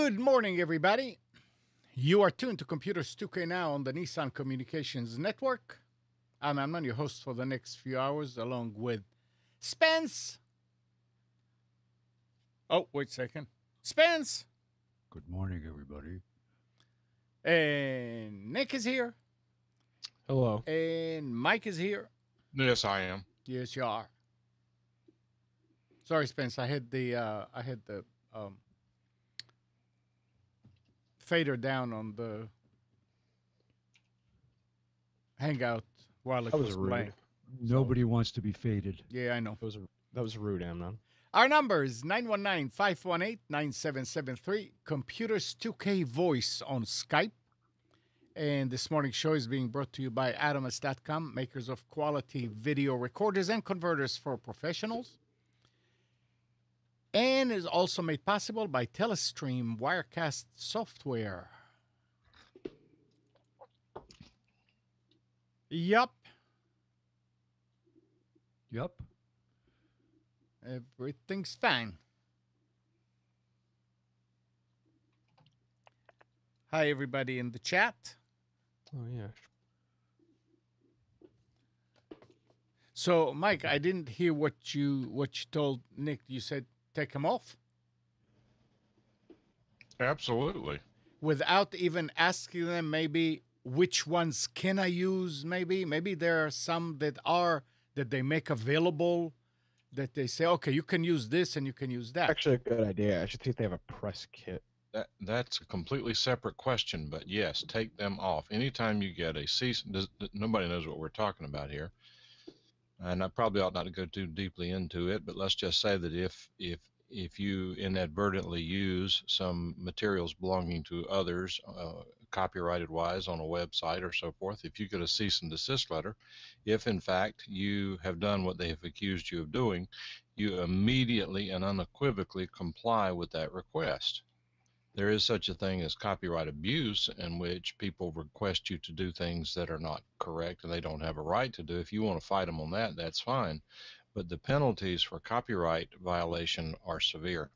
Good morning, everybody. You are tuned to Computers 2K Now on the Nissan Communications Network. I'm Amnon, your host for the next few hours, along with Spence. Oh, wait a second. Spence. Good morning, everybody. And Nick is here. Hello. And Mike is here. Yes, I am. Yes, you are. Sorry, Spence. I had the fader down on the Hangout while it That was was rude. playing. Nobody wants to be faded. Yeah, I know. That was rude, Amnon. Our number is 919-518-9773. Computers 2K Voice on Skype. And this morning's show is being brought to you by Adamus.com, makers of quality video recorders and converters for professionals. And is also made possible by Telestream Wirecast software. Yup. Yep. Everything's fine. Hi, everybody in the chat. Oh, yeah. So, Mike, I didn't hear what you told Nick. You said take them off Absolutely. without even asking them maybe which ones can I use. Maybe there are some that they make available that they say, okay, you can use this and you can use that. Actually, a good idea. I should see if they have a press kit. That's a completely separate question, but yes, take them off. Anytime you get a cease, nobody knows what we're talking about here, and I probably ought not to go too deeply into it, but let's just say that if you inadvertently use some materials belonging to others, copyrighted wise on a website or so forth, if you get a cease and desist letter, if in fact you have done what they have accused you of doing, you immediately and unequivocally comply with that request. There is such a thing as copyright abuse, in which people request you to do things that are not correct and they don't have a right to do. If you want to fight them on that, that's fine. But the penalties for copyright violation are severe.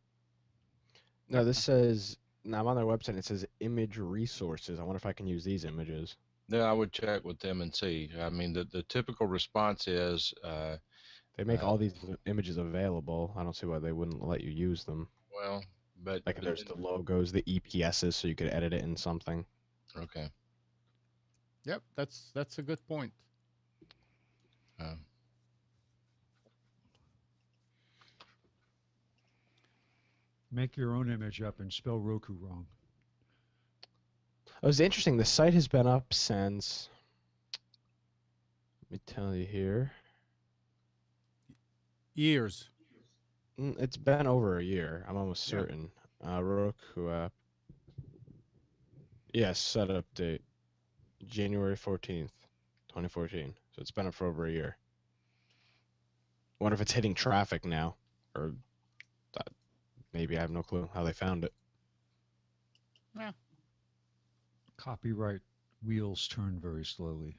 No, this says, now I'm on their website, it says image resources. I wonder if I can use these images. Yeah, I would check with them and see. I mean, the typical response is, They make all these images available. I don't see why they wouldn't let you use them. well, but Like there's the logos, the EPSs, so you could edit it in something. okay. Yep, that's a good point. Make your own image up and spell Roku wrong. It was interesting. The site has been up since, let me tell you here. Years. It's been over a year. I'm almost certain. Roku app. Yes, setup date. January 14th, 2014. So it's been up for over a year. I wonder if it's hitting traffic now. Or maybe I have no clue how they found it. Yeah. Copyright wheels turn very slowly.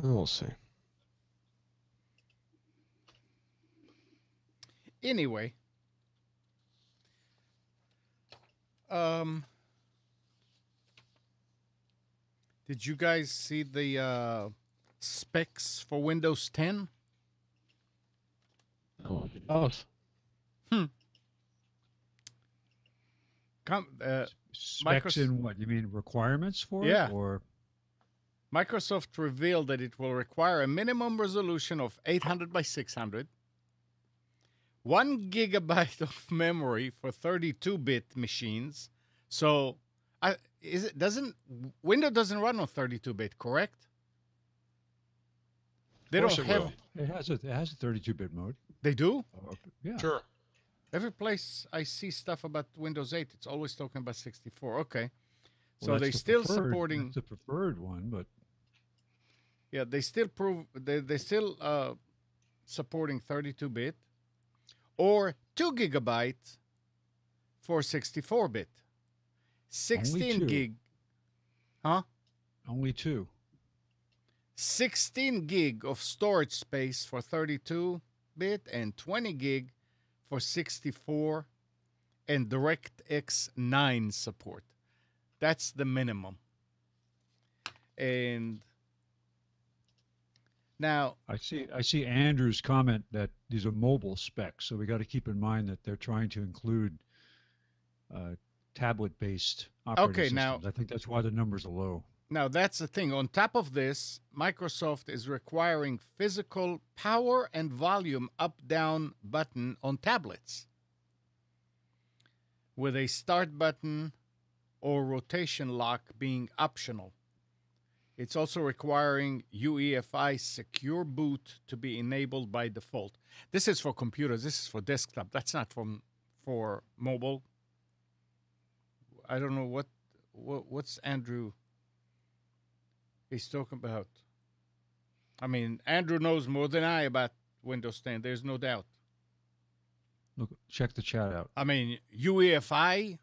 We'll see. Anyway, did you guys see the specs for Windows 10? Oh. Specs in what? You mean requirements for Yeah. it? Or Microsoft revealed that it will require a minimum resolution of 800 by 600, 1 gigabyte of memory for 32-bit machines. So, Windows doesn't run on 32-bit, correct? They don't have. it has a 32-bit mode. They do? Yeah. Sure. Every place I see stuff about Windows 8, it's always talking about 64. Okay. Well, So that's they the still preferred- supporting. That's the preferred one, but Yeah, they still supporting 32-bit or 2 gigabytes for 64-bit. 16 two. gig. Huh? only 2. 16 gig of storage space for 32-bit and 20 gig for 64 and DirectX 9 support. That's the minimum. And now, I see Andrew's comment that these are mobile specs, so we got to keep in mind that they're trying to include tablet-based operating okay, systems. I think that's why the numbers are low. now that's the thing. On top of this, Microsoft is requiring physical power and volume up-down button on tablets with a start button or rotation lock being optional. It's also requiring UEFI secure boot to be enabled by default. This is for computers. This is for desktop. That's not for mobile. I don't know what's Andrew he's talking about. I mean, Andrew knows more than I about Windows 10. There's no doubt. Look, check the chat out. I mean, UEFI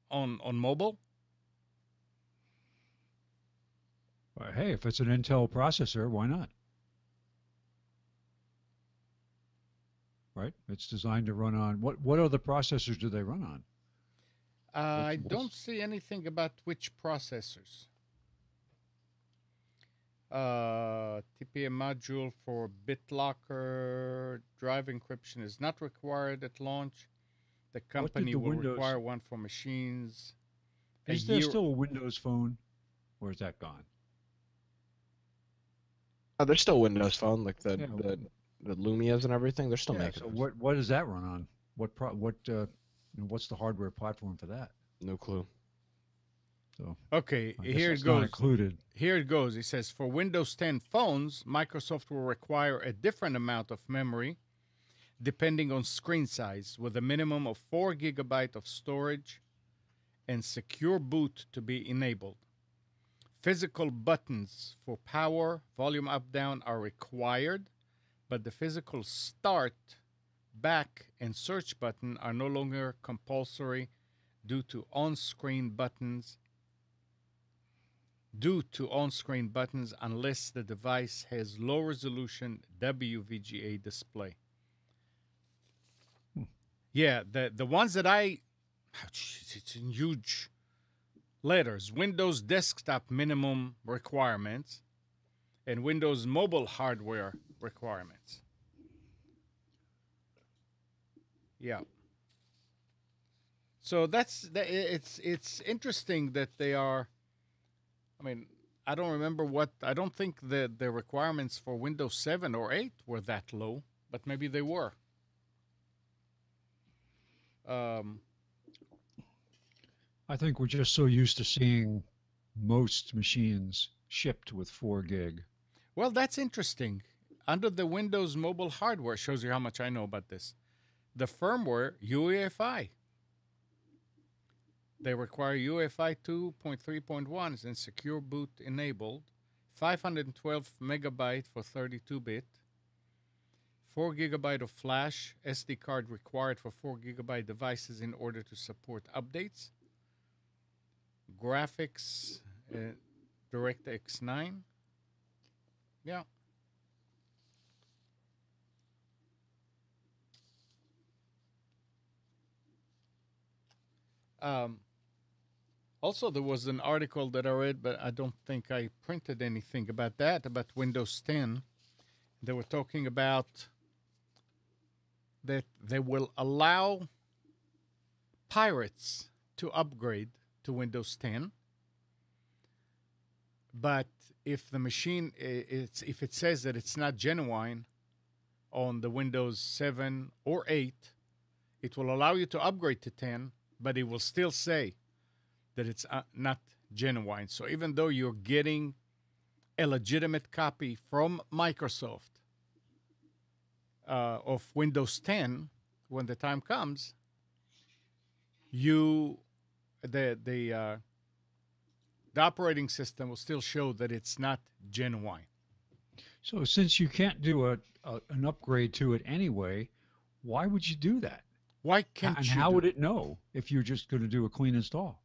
on mobile. Hey, if it's an Intel processor, why not? Right? It's designed to run on what other processors do they run on? I don't see anything about which processors. TPM module for BitLocker drive encryption is not required at launch. The company will require one for machines. Is there still a Windows Phone, or is that gone? Oh, there's still Windows Phone, like the Lumias and everything. They're still making. So what does that run on? What's the hardware platform for that? No clue. So okay, here it goes. Not included. Here it goes. It says for Windows 10 phones, Microsoft will require a different amount of memory depending on screen size, with a minimum of 4 GB of storage and secure boot to be enabled. Physical buttons for power, volume up, down are required, but the physical start, back, and search button are no longer compulsory due to on-screen buttons unless the device has low-resolution WVGA display. Yeah, the ones that it's in huge letters. Windows desktop minimum requirements and Windows mobile hardware requirements. Yeah. So it's interesting that they are. I mean, I don't remember I don't think that the requirements for Windows 7 or 8 were that low, but maybe they were. I think we're just so used to seeing most machines shipped with 4 gig. Well, that's interesting. Under the Windows mobile hardware, shows you how much I know about this. The firmware, UEFI. They require UEFI 2.3.1 and secure boot enabled. 512 megabyte for 32-bit. 4 GB of flash, SD card required for 4 GB devices in order to support updates. Graphics, DirectX 9. Yeah. Also, there was an article that I read, but I don't think I printed anything about that, about Windows 10. They were talking about that they will allow pirates to upgrade to Windows 10, but if the machine, if it says that it's not genuine on the Windows 7 or 8, it will allow you to upgrade to 10, but it will still say that it's not genuine. So even though you're getting a legitimate copy from Microsoft of Windows 10, when the time comes, the operating system will still show that it's not genuine. So since you can't do an upgrade to it anyway, why would you do that? Why can't and you? And how would it know if you're just going to do a clean install?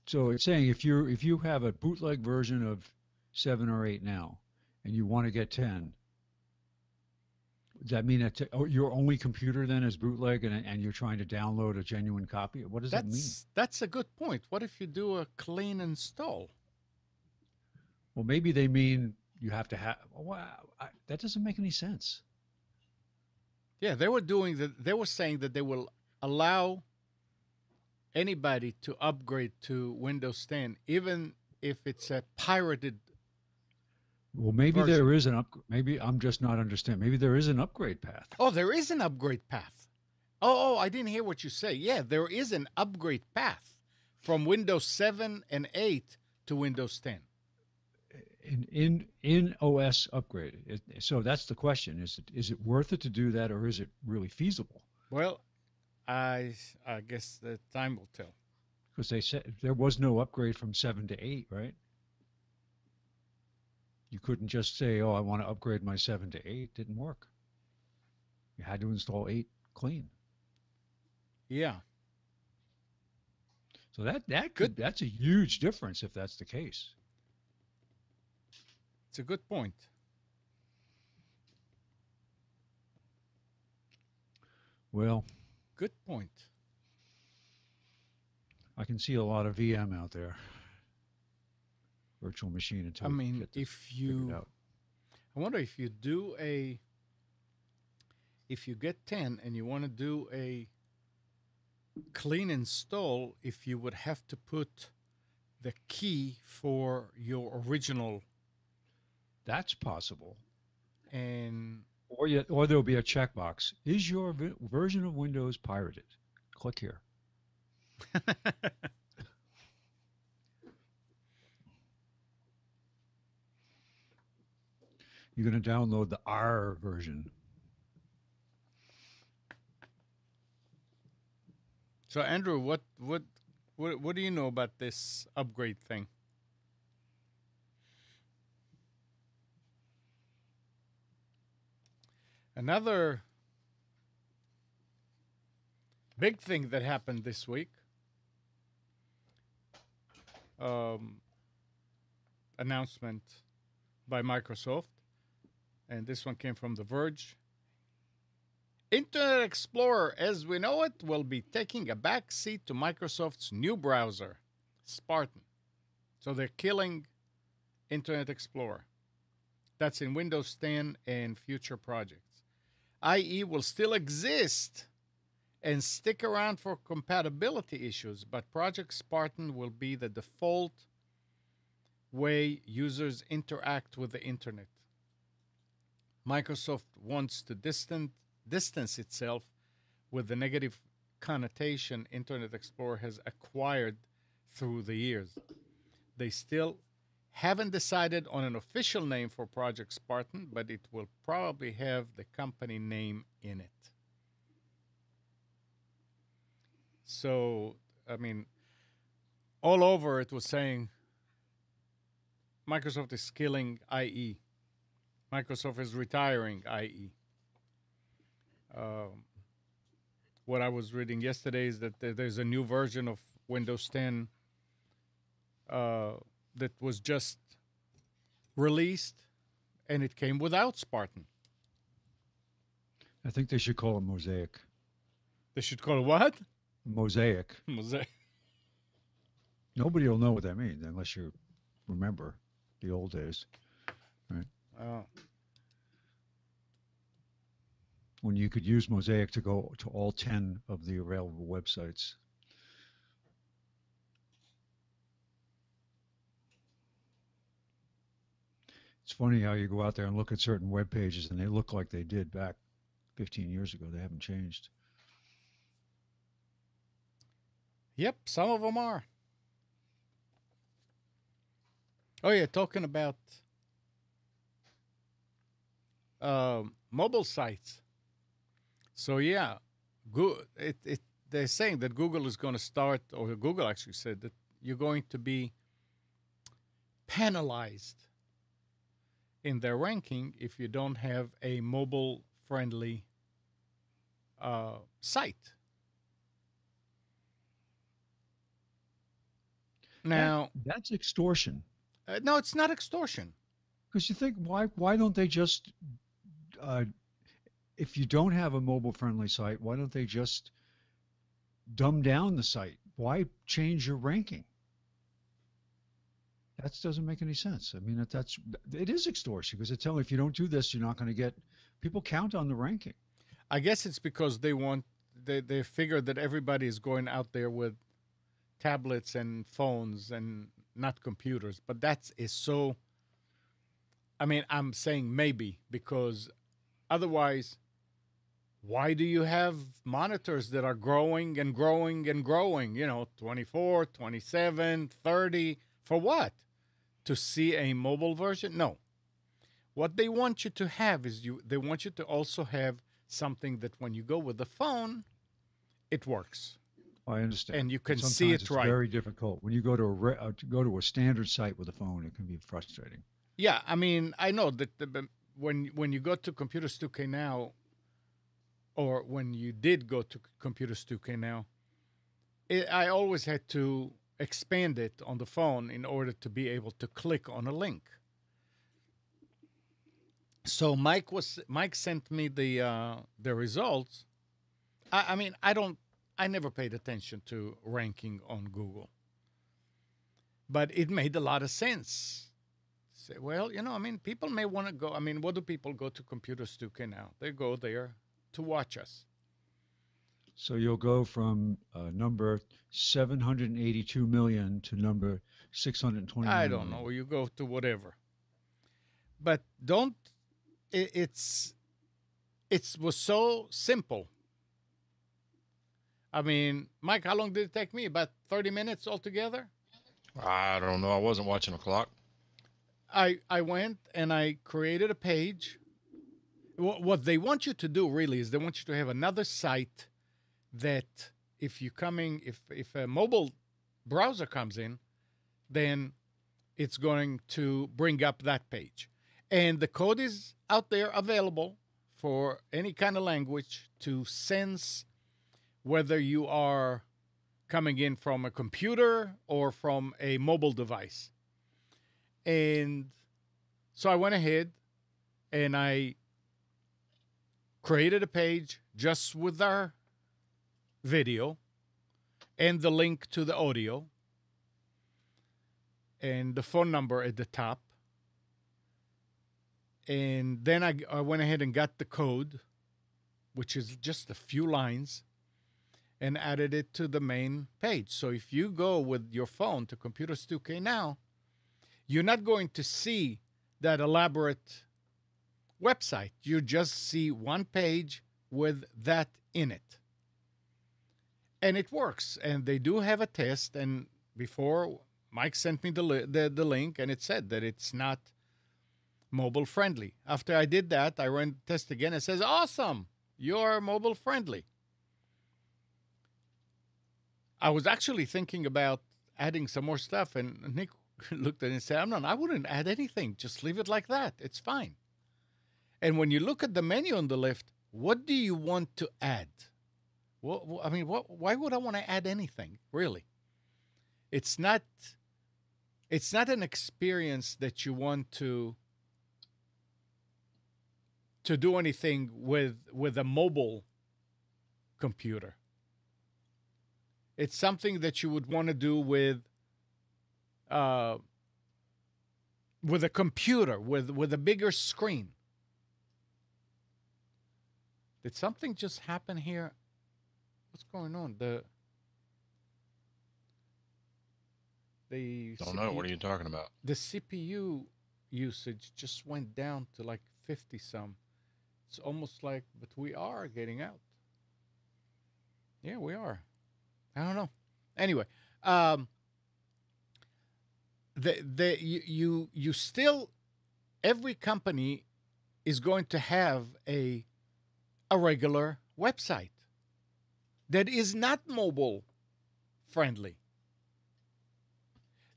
So it's saying if you have a bootleg version of 7 or 8 now, and you want to get 10, Does that mean that your only computer then is bootleg and you're trying to download a genuine copy? What does that mean? That's a good point. What if you do a clean install? Well, maybe they mean you have to have. Well, that doesn't make any sense. Yeah, they were saying that they will allow anybody to upgrade to Windows 10, even if it's a pirated. Well, maybe version. there is an upgrade. Maybe I'm just not understanding. Maybe there is an upgrade path. Oh, there is an upgrade path. Oh, I didn't hear what you say. Yeah, there is an upgrade path from Windows 7 and 8 to Windows 10. In OS upgrade. So that's the question: is it worth it to do that, or is it really feasible? Well, I guess the time will tell. Because they said there was no upgrade from 7 to 8, right? You couldn't just say, "Oh, I want to upgrade my 7 to 8." It didn't work. You had to install 8 clean. Yeah. So that's a huge difference if that's the case. It's a good point. Well, good point. I can see a lot of VM out there. Virtual machine until I mean, get this if you, figured out. I wonder if you do if you get 10 and you want to do a clean install, if you would have to put the key for your original. That's possible. And or there'll be a checkbox. Is your version of Windows pirated? Click here. You're going to download the R version. So Andrew, what do you know about this upgrade thing? Another big thing that happened this week, announcement by Microsoft, and this one came from The Verge. Internet Explorer, as we know it, will be taking a back seat to Microsoft's new browser, Spartan. So they're killing Internet Explorer. That's in Windows 10 and future projects. IE will still exist and stick around for compatibility issues, but Project Spartan will be the default way users interact with the internet. Microsoft wants to distance itself with the negative connotation Internet Explorer has acquired through the years. They still haven't decided on an official name for Project Spartan, but it will probably have the company name in it. So, I mean, all over it was saying Microsoft is killing IE. Microsoft is retiring IE. What I was reading yesterday is that there's a new version of Windows 10 that was just released, and it came without Spartan. I think they should call it Mosaic. They should call it what? Mosaic. Mosaic. Nobody will know what that means unless you remember the old days, right? Oh. When you could use Mosaic to go to all 10 of the available websites. It's funny how you go out there and look at certain web pages and they look like they did back 15 years ago. They haven't changed. Yep, some of them are. Oh yeah, talking about mobile sites. So yeah, they're saying that Google is going to start, or Google actually said that you're going to be penalized in their ranking if you don't have a mobile-friendly site. Now, that's extortion. No, it's not extortion. Because you think, why don't they just if you don't have a mobile-friendly site, why don't they just dumb down the site? Why change your ranking? That doesn't make any sense. I mean, it is extortion because it's telling if you don't do this, you're not going to get people count on the ranking. I guess it's because they figure that everybody is going out there with tablets and phones and not computers. But that is so. I mean, I'm saying maybe because otherwise, why do you have monitors that are growing and growing and growing? 24, 27, 30. For what? To see a mobile version? No. What they want you to have is they want you to also have something that when you go with the phone, it works. I understand. And you can Sometimes see it it's right. very difficult. When you go to a standard site with a phone, it can be frustrating. Yeah, I mean, I know that when you go to Computers 2K Now, or when you did go to Computers 2K Now, I always had to expand it on the phone in order to be able to click on a link. So Mike sent me the results. I mean, I never paid attention to ranking on Google, but it made a lot of sense. Say, well, I mean, people may want to go. I mean, what do people go to Computers 2K Now? They go there to watch us. So you'll go from number 782 million to number 629 I don't million. know. You go to whatever. But it was so simple. I mean, Mike, how long did it take me? About 30 minutes altogether? I don't know. I wasn't watching the clock. I went and I created a page. What they want you to do really is they want you to have another site that if a mobile browser comes in, then it's going to bring up that page. And the code is out there available for any kind of language to sense whether you are coming in from a computer or from a mobile device. And so I went ahead and I created a page just with our video and the link to the audio and the phone number at the top. And then I went ahead and got the code, which is just a few lines, and added it to the main page. So if you go with your phone to Computers 2K Now, you're not going to see that elaborate website. You just see one page with that in it. And it works. And they do have a test. And before, Mike sent me the link, and it said that it's not mobile friendly. After I did that, I ran the test again. It says, awesome, you're mobile friendly. I was actually thinking about adding some more stuff, and Nick looked at it and said, no, I wouldn't add anything. Just leave it like that. It's fine. And when you look at the menu on the left, what do you want to add? Well, I mean, why would I want to add anything, really? It's not an experience that you want to do anything with a mobile computer. It's something that you would want to do with a computer, with a bigger screen. Did something just happen here? What's going on? The Don't know. What are you talking about? The CPU usage just went down to like 50 some. It's almost like, but we are getting out. Yeah, we are. I don't know. Anyway, you still, every company is going to have a regular website that is not mobile friendly,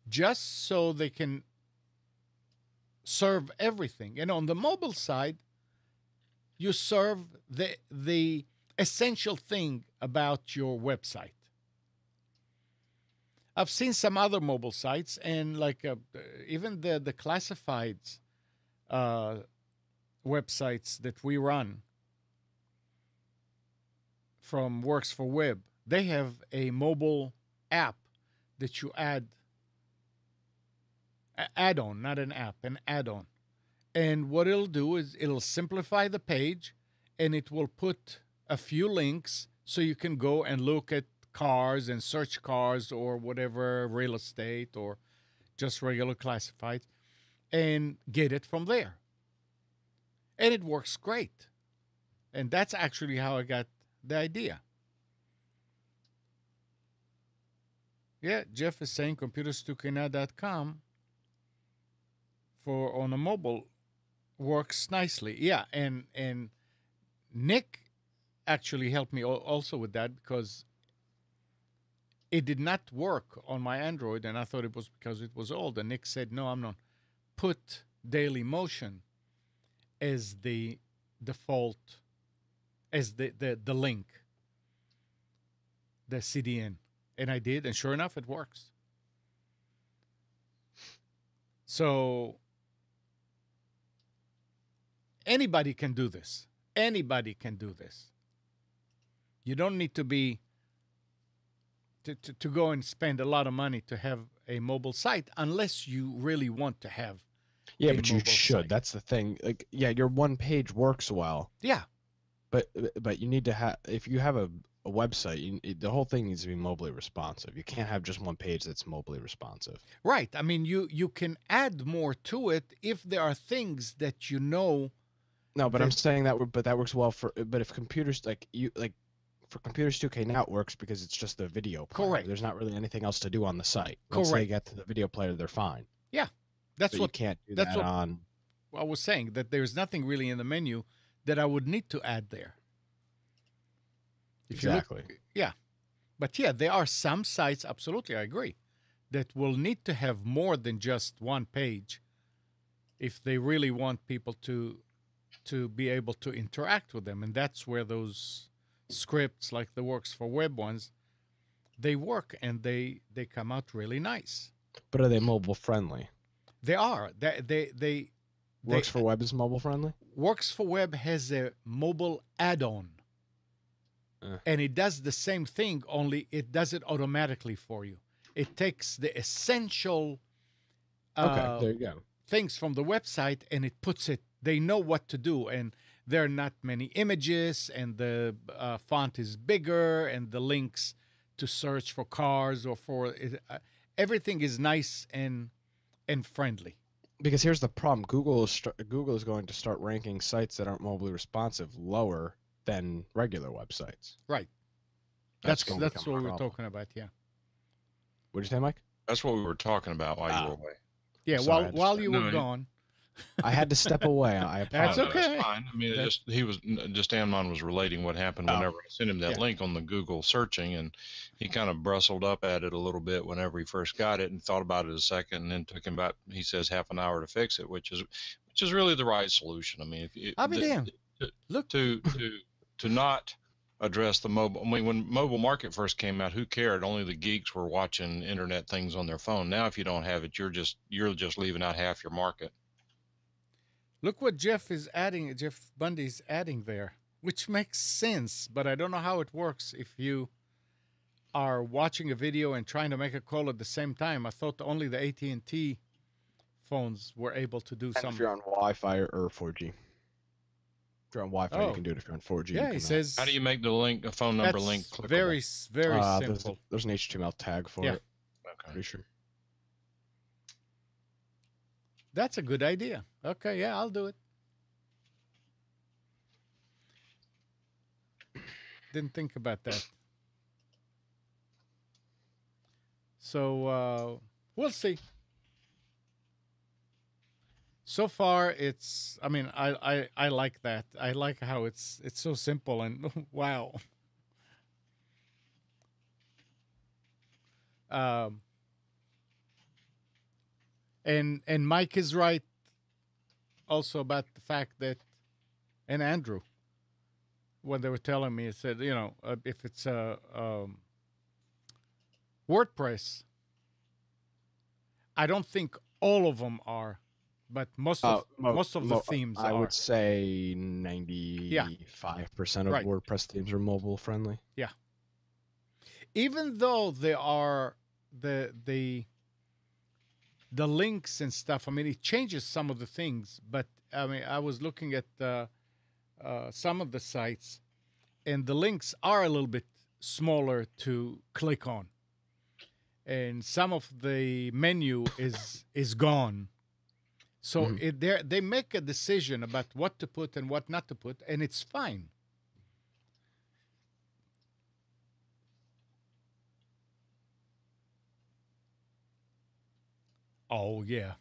just so they can serve everything. And on the mobile side, you serve the essential thing about your website. I've seen some other mobile sites, and like even the classifieds websites that we run, from Works for Web, they have a mobile app that you add-on, not an app, an add-on. And what it'll do is it'll simplify the page, and it will put a few links so you can go and look at cars and search cars or whatever, real estate or just regular classifieds, and get it from there. And it works great. And that's actually how I got the idea. Yeah, Jeff is saying computers2know.com for on a mobile works nicely. Yeah, and Nick actually helped me also with that because it did not work on my Android, and I thought it was because it was old. And Nick said, no, I'm not. Put Daily Motion as the default, as the link, the CDN. And I did, and sure enough, it works. So anybody can do this. Anybody can do this. You don't need to be to go and spend a lot of money to have a mobile site unless you really want to have. Yeah, a but you mobile should. site. That's the thing. Like, yeah, your one page works well, Yeah, but you need to have. If you have a website, the whole thing needs to be mobily responsive. You can't have just one page that's mobily responsive. right. I mean, you can add more to it if there are things that you know. No, but I'm That- saying that works well for. But if computers for Computers 2K now it works because it's just the video player. Correct. There's not really anything else to do on the site. Once they Correct. get to the video player, they're fine. That's But you what can't do that's that what- on. I was saying, that there's nothing really in the menu that I would need to add there. If you look- Exactly. yeah. But yeah, there are some sites, absolutely, I agree, that will need to have more than just one page if they really want people to be able to interact with them. And that's where those scripts, like the Works for Web ones, they work and they come out really nice. But are they mobile friendly? They are. They Works for Web is mobile friendly. Works for Web has a mobile add-on. And it does the same thing, only it does it automatically for you. It takes the essential Okay, there you go. things from the website and it puts it, they know what to do. And there are not many images, and the font is bigger, and the links to search for cars or for everything is nice and friendly. Because here's the problem: Google is going to start ranking sites that aren't mobily responsive lower than regular websites. Right. That's That's gonna what become a we were problem. talking about. Yeah. What'd you say, Mike? That's what we were talking about while you were away. Yeah. Sorry, I just- While you No, were you- gone. I had to step away. I That's apologize. No, okay. That's fine. I mean, just Amnon was relating what happened Oh. whenever I sent him that Yeah. link on the Google searching, and he kind of bristled up at it a little bit whenever he first got it, and thought about it a second, and then took him about, he says, half an hour to fix it, which is really the right solution. I mean, I'll be damned. Look. to not address the mobile. I mean, when mobile market first came out, who cared? Only the geeks were watching internet things on their phone. Now, if you don't have it, you're just leaving out half your market. Look what Jeff Bundy's adding there, which makes sense, but I don't know how it works if you are watching a video and trying to make a call at the same time. I thought only the AT&T phones were able to do And if something. you're on Wi-Fi or 4G. If you're on Wi-Fi, Oh. you can do it. If you're on 4G, Yeah, you he cannot. says How do you make the link, a phone number that's link clickable? very There's, simple. there's an HTML tag for Yeah. it. Okay. Pretty sure. That's a good idea. Okay, yeah, I'll do it. Didn't think about that. So we'll see. So far, it's. I mean, I like that. I like how it's so simple and wow. And Mike is right also about the fact that, and Andrew, when they were telling me, it said, if it's a WordPress, I don't think all of them are but most of the themes I are. would say 95% of Right. WordPress themes are mobile friendly. Even though they are the links and stuff. I mean, it changes some of the things, but I mean, I was looking at some of the sites, and the links are a little bit smaller to click on, and some of the menu is gone. So they make a decision about what to put and what not to put, and it's fine. Oh, yeah.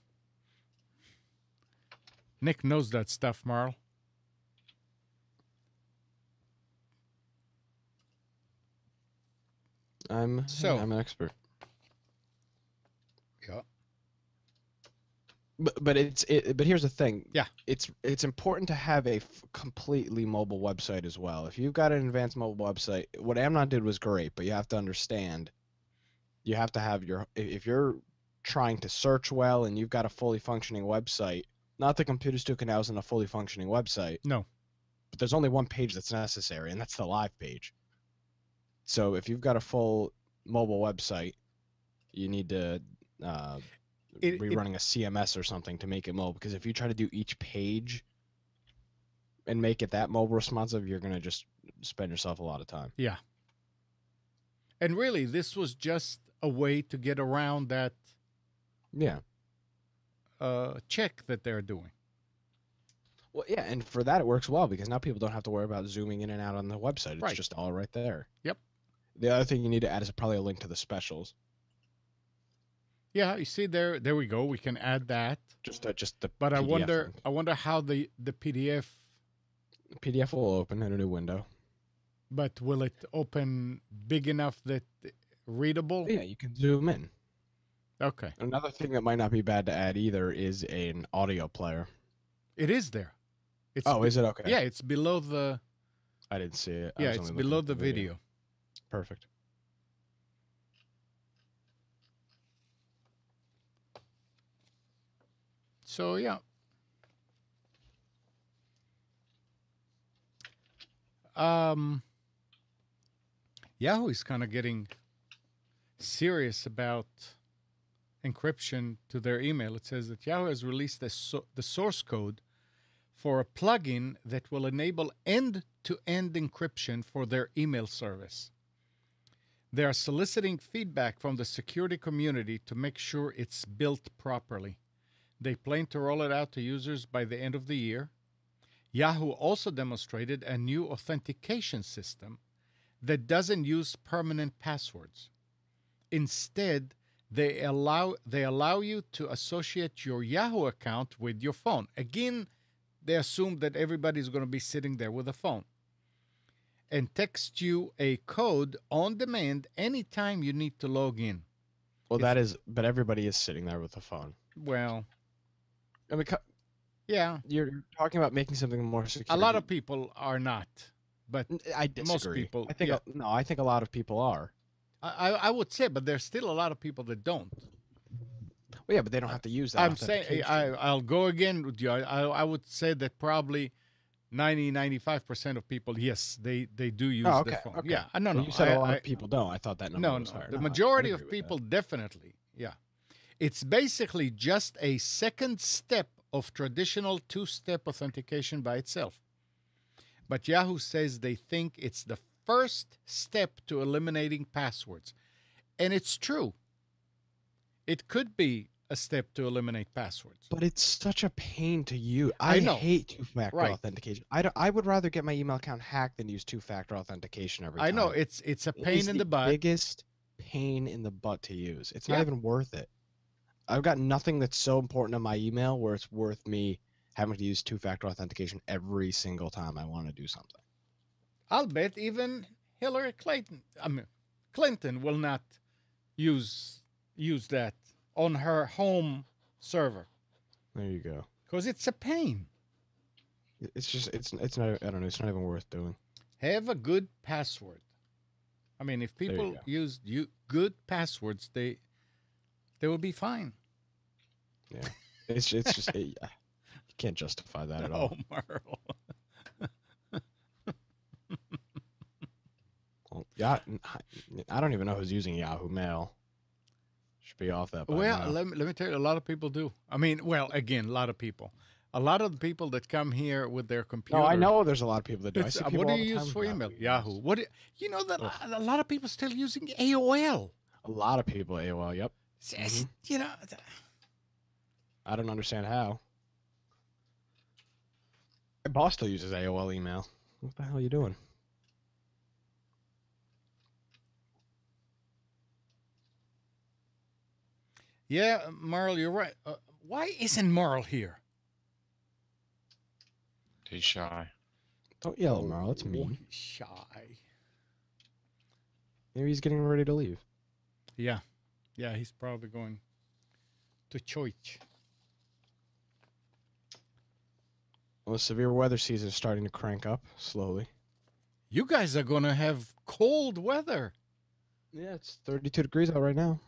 Nick knows that stuff, Marl. I'm an expert. Yeah. But here's the thing. Yeah. It's important to have a completely mobile website as well. If you've got an advanced mobile website, what Amnon did was great, but you have to understand, you have to have if you're trying to search well and you've got a fully functioning website, not the Computer Studio Canal isn't a fully functioning website. No. But there's only one page that's necessary, and that's the live page. So if you've got a full mobile website, you need to be running a CMS or something to make it mobile. Because if you try to do each page and make it that mobile responsive, you're going to just spend yourself a lot of time. Yeah. And really, this was just a way to get around that check that they're doing. Well, yeah, and for that it works well because now people don't have to worry about zooming in and out on the website. It's just all right there. Yep. The other thing you need to add is probably a link to the specials. Yeah, you see there we go. We can add that. Just the But I PDF wonder how the PDF. The PDF will open in a new window. But will it open big enough that readable? Yeah, you can zoom in. Okay. Another thing that might not be bad to add either is an audio player. It is there. Is it okay? Yeah, it's below the. I didn't see it. Yeah, it's below the video. Perfect. So yeah. Yahoo is kind of getting serious about encryption to their email. It says that Yahoo has released the source code for a plugin that will enable end-to-end encryption for their email service. They are soliciting feedback from the security community to make sure it's built properly. They plan to roll it out to users by the end of the year. Yahoo also demonstrated a new authentication system that doesn't use permanent passwords. Instead, they allow you to associate your Yahoo account with your phone. Again, they assume that everybody's going to be sitting there with a phone and text you a code on demand anytime you need to log in. Well, but everybody is sitting there with a phone. Well, I mean, yeah. You're talking about making something more secure. A lot of people are not, but I disagree. most people. I think I think a lot of people are. I would say, but there's still a lot of people that don't. Well, yeah, but they don't have to use that. I'm saying I'll go again with you. I would say that probably 95% of people, yes, they do use the phone. Okay. Yeah, no. You said a lot of people don't. I thought that number was higher. The majority of people definitely. Yeah, it's basically just a second step of traditional two-step authentication by itself. But Yahoo says they think it's the first step to eliminating passwords. And it's true. It could be a step to eliminate passwords. But it's such a pain to use. I know. Hate two-factor authentication. I would rather get my email account hacked than use two-factor authentication every time. I know. It's a pain in the butt. Biggest pain in the butt to use. It's not even worth it. I've got nothing that's so important in my email where it's worth me having to use two-factor authentication every single time I want to do something. I'll bet even Hillary Clinton will not use that on her home server. There you go. Because it's a pain. It's just it's not, I don't know, it's not even worth doing. Have a good password. I mean, if people use good passwords, they will be fine. Yeah. It's just you can't justify that at Oh, all. Merle. Well, I don't even know who's using Yahoo Mail. Should be off that by Well, now. let me tell you, a lot of people do. I mean, well, again, a lot of people. A lot of the people that come here with their computer. No, I know there's a lot of people that do. I It's, see people what do all you the use time for with email? emails. Yahoo. What? You know that Ugh. a lot of people still using AOL. A lot of people AOL. Yep. You know. I don't understand how. My boss still uses AOL email. What the hell are you doing? Yeah, Merle, you're right. Why isn't Merle here? He's shy. Don't yell at Merle. It's mean. He's shy. Maybe he's getting ready to leave. Yeah, he's probably going to church. Well, the severe weather season is starting to crank up slowly. You guys are gonna have cold weather. Yeah, it's 32 degrees out right now.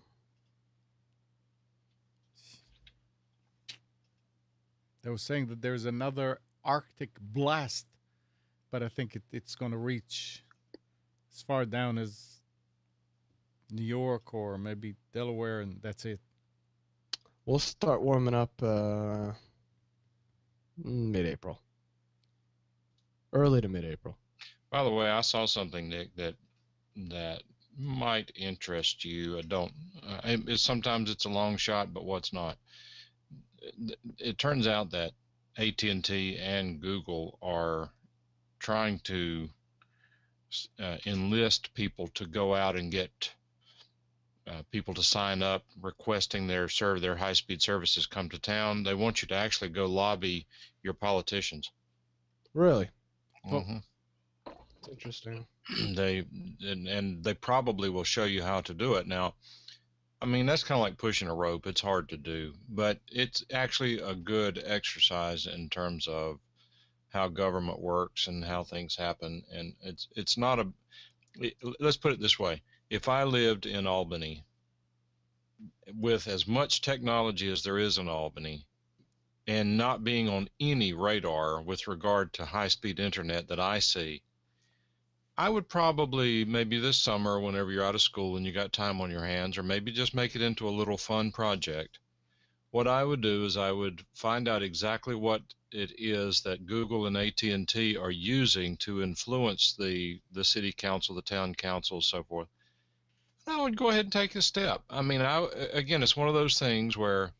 They were saying that there's another Arctic blast, but I think it's going to reach as far down as New York or maybe Delaware, and that's it. We'll start warming up mid-April. Early to mid-April. By the way, I saw something, Nick, that might interest you. I don't. Sometimes it's a long shot, but what's not? It turns out that AT&T and Google are trying to enlist people to go out and get people to sign up requesting their high-speed services come to town. They want you to actually go lobby your politicians. Really? Mm-hmm. That's interesting. They probably will show you how to do it. Now, I mean, that's kind of like pushing a rope. It's hard to do, but it's actually a good exercise in terms of how government works and how things happen. And it's not let's put it this way. If I lived in Albany with as much technology as there is in Albany and not being on any radar with regard to high-speed internet that I see, I would probably, maybe this summer, whenever you're out of school and you got time on your hands, or maybe just make it into a little fun project. What I would do is I would find out exactly what it is that Google and AT&T are using to influence the city council, the town council, so forth. I would go ahead and take a step. I mean, again, it's one of those things where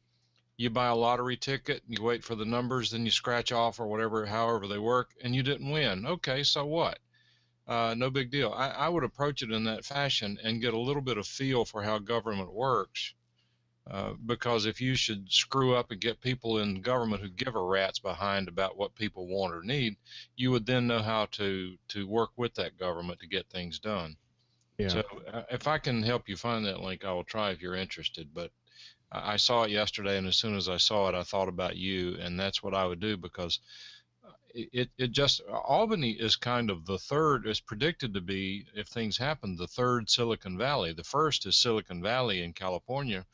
you buy a lottery ticket, you wait for the numbers, then you scratch off or whatever, however they work, and you didn't win. Okay, so what? No big deal. I would approach it in that fashion and get a little bit of feel for how government works. Because if you should screw up and get people in government who give a rat's behind about what people want or need, you would then know how to work with that government to get things done. Yeah. So if I can help you find that link, I will try if you're interested. But I saw it yesterday, and as soon as I saw it, I thought about you, and that's what I would do, because it just, Albany is kind of the third, is predicted to be, if things happen, the third Silicon Valley. The first is Silicon Valley in California.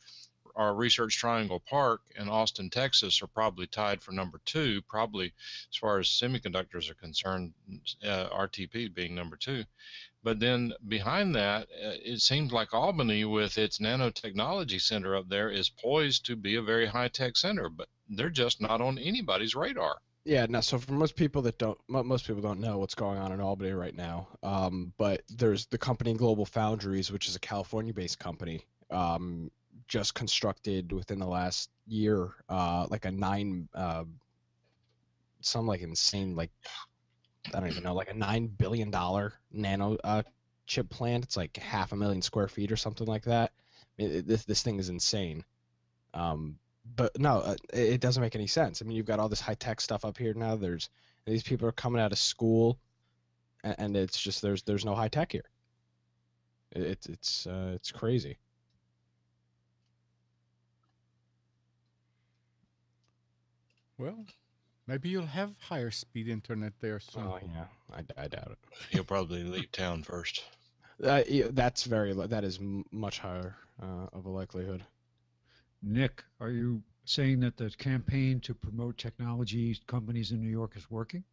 Our Research Triangle Park and Austin, Texas are probably tied for number 2, probably as far as semiconductors are concerned, RTP being number 2. But then behind that, it seems like Albany, with its nanotechnology center up there, is poised to be a very high-tech center, but they're just not on anybody's radar. Yeah, no. So for most people don't know what's going on in Albany right now. But there's the company Global Foundries, which is a California-based company, just constructed within the last year, like a some like insane, like I don't even know, like a $9 billion nano chip plant. It's like 500,000 square feet or something like that. This thing is insane. But no, it doesn't make any sense. I mean, you've got all this high tech stuff up here now. These people are coming out of school, and it's just there's no high tech here. It's crazy. Well, maybe you'll have higher speed internet there soon. Oh yeah, I doubt it. He'll probably leave town first. That is much higher of a likelihood. Nick, are you saying that the campaign to promote technology companies in New York is working?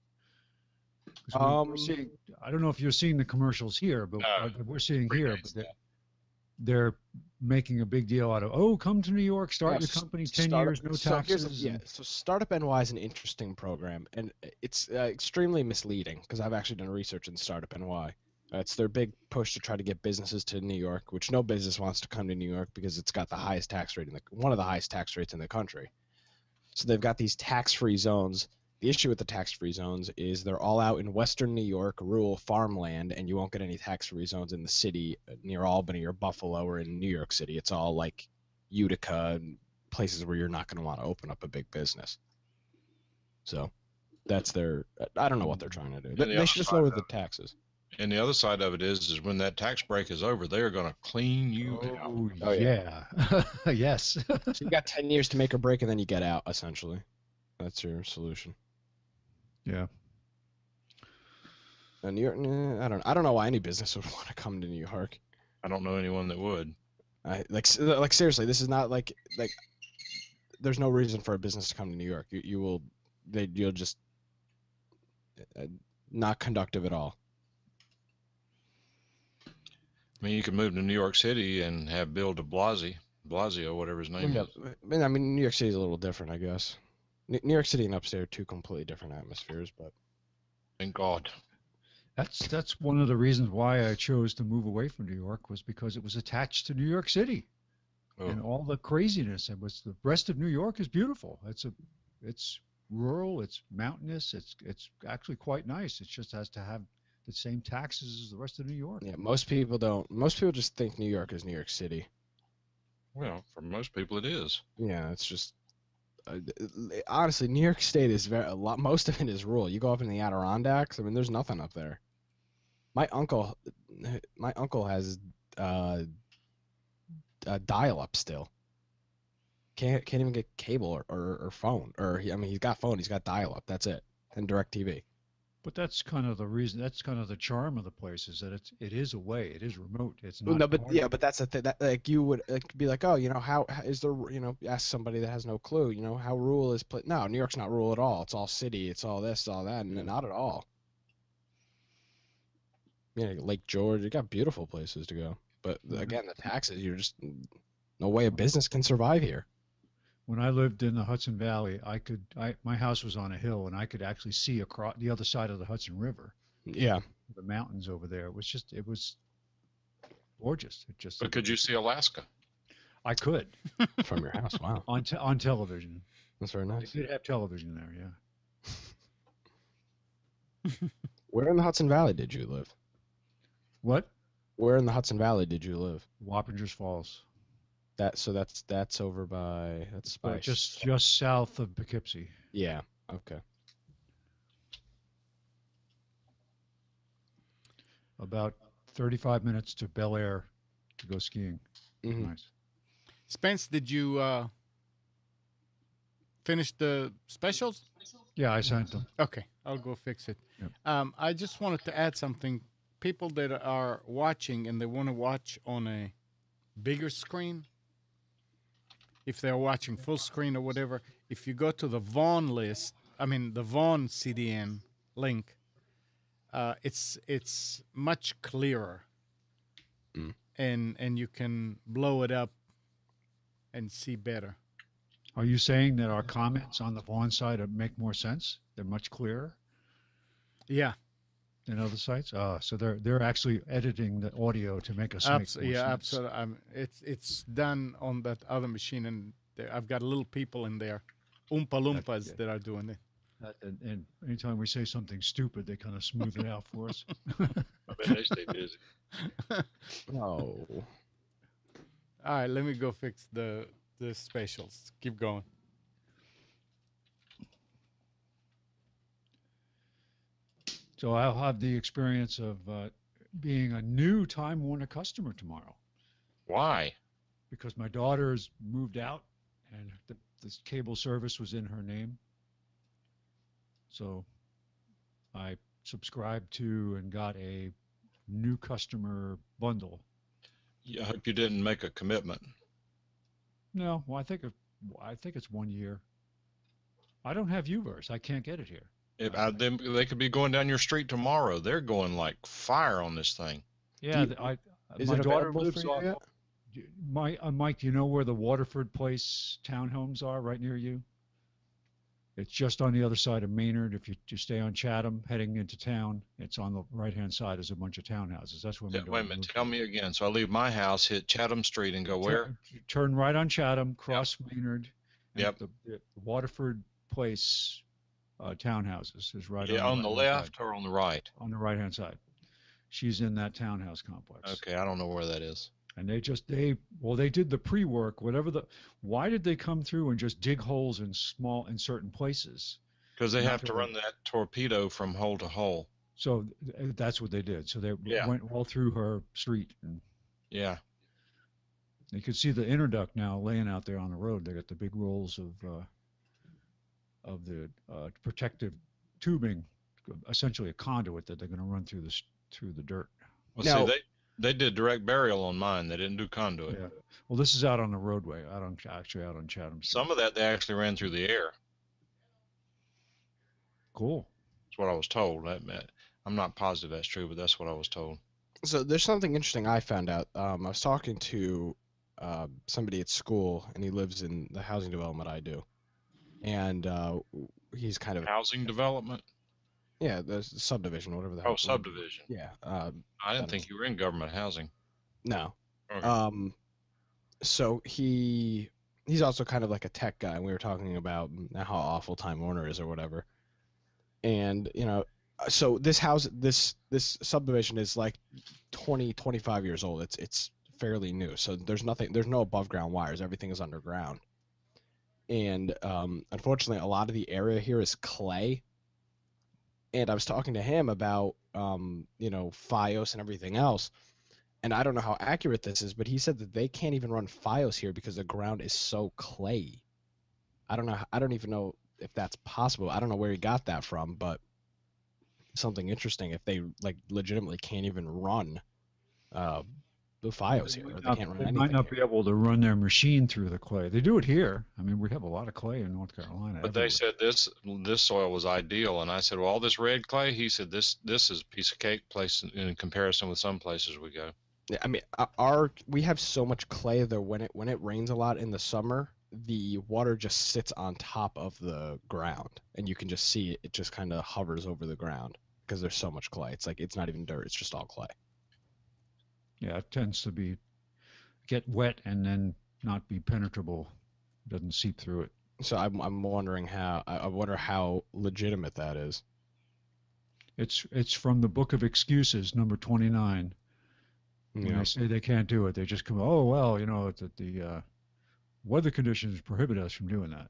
'Cause we're Um, seeing, I don't know if you're seeing the commercials here, but No, we're seeing here, but predates that. they're making a big deal out of, oh, come to New York, yeah, start your company, 10 startup. years, no So here's taxes. yeah. So Startup NY is an interesting program, and it's extremely misleading because I've actually done research in Startup NY. It's their big push to try to get businesses to New York, which no business wants to come to New York because it's got the highest tax rate one of the highest tax rates in the country. So they've got these tax-free zones. The issue with the tax-free zones is they're all out in western New York, rural farmland, and you won't get any tax-free zones in the city near Albany or Buffalo or in New York City. It's all like Utica and places where you're not going to want to open up a big business. So that's their. I don't know what they're trying to do. the They other should just side lower of the taxes. And the other side of it is when that tax break is over, they are going to clean you out. Oh, Oh, yeah. Yes. So you got 10 years to make a break, and then you get out. Essentially, that's your solution. Yeah. And New York, I don't know why any business would want to come to New York. I don't know anyone that would. Like seriously, this is not like there's no reason for a business to come to New York. You'll just not conductive at all. I mean, you could move to New York City and have Bill de Blasio, whatever his name is. I mean, New York City is a little different, I guess. New York City and upstate are two completely different atmospheres, but Thank God. That's one of the reasons why I chose to move away from New York, was because it was attached to New York City and Oh, all the craziness. It was, the rest of New York is beautiful. It's rural, it's mountainous, it's actually quite nice. It just has to have the same taxes as the rest of New York. yeah, most people don't. Most people just think New York is New York City. well, for most people it is. Yeah, it's just honestly, New York State is a lot. Most of it is rural. You go up in the Adirondacks. I mean, there's nothing up there. My uncle has dial-up still. Can't even get cable or phone. I mean, he's got phone. He's got dial-up. That's it. And DirecTV. But that's kind of the reason. That's kind of the charm of the place, is that it is away. It is remote. It's not. No, but yeah, but that's the thing. That like you would be like, oh, how is there? Ask somebody that has no clue. How rural is No, New York's not rural at all. It's all city. It's all this, all that, and not at all. Lake George. You got beautiful places to go, but again, the taxes. You're just no way a business can survive here. When I lived in the Hudson Valley, my house was on a hill, and I could actually see across the other side of the Hudson River, Yeah. the mountains over there. It was gorgeous. But could you see Alaska? I could From your house. Wow. on television. That's very They nice. did have television there, yeah. Where in the Hudson Valley did you live? What? Where in the Hudson Valley did you live? Wappingers Falls. That's over by Just south of Poughkeepsie. Yeah. Okay. About 35 minutes to Bel Air to go skiing. Mhm. Nice. Spence, did you finish the specials? Yeah, I sent them. Okay, I'll go fix it. Yep. I just wanted to add something. People that are watching and they want to watch on a bigger screen, if they're watching full screen or whatever, if you go to the Vaughn the Vaughn CDN link, it's much clearer, and you can blow it up and see better. Are you saying that our comments on the Vaughn side make more sense? They're much clearer Yeah, than other sites? So they're actually editing the audio to make us make more sense. absolutely. It's done on that other machine, and I've got little people in there, Oompa Loompas, that are doing it. And anytime we say something stupid, they kind of smooth it out for us. I bet they stay busy. Oh. All right, let me go fix the specials. Keep going. So I'll have the experience of being a new Time Warner customer tomorrow, Why? because my daughter's moved out and this cable service was in her name. So I subscribed to and got a new customer bundle. I hope you didn't make a commitment. No, well, I think I think it's 1 year. I don't have UVerse. I can't get it here. They could be going down your street tomorrow. They're going like fire on this thing. Yeah, Is my it daughter available lives for you off. yet? Mike, do you know where the Waterford Place townhomes are right near you? It's just on the other side of Maynard. If you stay on Chatham, heading into town, it's on the right-hand side. There's a bunch of townhouses. That's where my Wait a daughter minute. lives. Tell me again. So I leave my house, hit Chatham Street, and go where? Turn right on Chatham, cross Maynard. And Yep. The Waterford Place townhouses is right Yeah, on the right-hand left or on the right? side. On the right-hand side. She's in that townhouse complex. Okay, I don't know where that is. And they did the pre-work, why did they come through and just dig holes in certain places? Because they Not have to run that torpedo from hole to hole. So that's what they did. So they went all through her street, and Yeah. you could see the interduct now laying out there on the road. They got the big rolls of the protective tubing, essentially a conduit that they're going to run through the dirt. Well, Now- see, they did direct burial on mine. They didn't do conduit. Yeah. Well, this is out on the roadway, out on Chatham Street. Some of that they actually ran through the air. Cool. That's what I was told. I'm not positive that's true, but that's what I was told. So there's something interesting I found out. I was talking to somebody at school, and he lives in the housing development I do, and he's kind of Housing development? the subdivision, whatever the Oh, hell. subdivision. Yeah. I didn't think you were in government housing. No. Okay. So he's also kind of like a tech guy, and we were talking about how awful Time Warner is or whatever. And so this subdivision is like 25 years old. It's fairly new. So there's no above ground wires. Everything is underground. And unfortunately, a lot of the area here is clay. And I was talking to him about FiOS and everything else. And I don't know how accurate this is, but he said that they can't even run FiOS here because the ground is so clay. I don't even know if that's possible. I don't know where he got that from, but something interesting if they like legitimately can't even run the FiOS here. Or they can't run They anything might not here. be able to run their machine through the clay. They do it here. I mean, we have a lot of clay in North Carolina. But they everywhere. said this soil was ideal, and I said, well, all this red clay. He said this is a piece of cake place in comparison with some places we go. Yeah, I mean, we have so much clay that when it rains a lot in the summer, the water just sits on top of the ground, and you can just see it. It just kind of hovers over the ground because there's so much clay. It's like it's not even dirt; it's just all clay. Yeah, it tends to get wet and then not be penetrable. Doesn't seep through it. So I'm wondering I wonder how legitimate that is. It's from the Book of Excuses, number 29. When Yeah. they say they can't do it, they just come, oh well, the weather conditions prohibit us from doing that,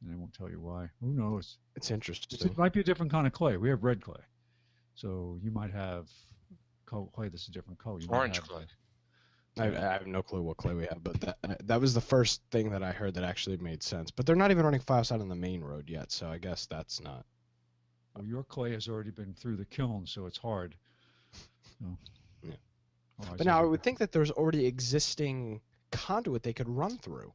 and they won't tell you why. Who knows? It's interesting. It might be a different kind of clay. We have red clay, so you might have clay that's a different color. You might Orange have- clay. I have no clue what clay we have, but that was the first thing that I heard that actually made sense. But they're not even running FiOS out on the main road yet, so I guess that's not. Well, your clay has already been through the kiln, so it's hard. So, Yeah. otherwise But now I it'll- would think that there's already existing conduit they could run through.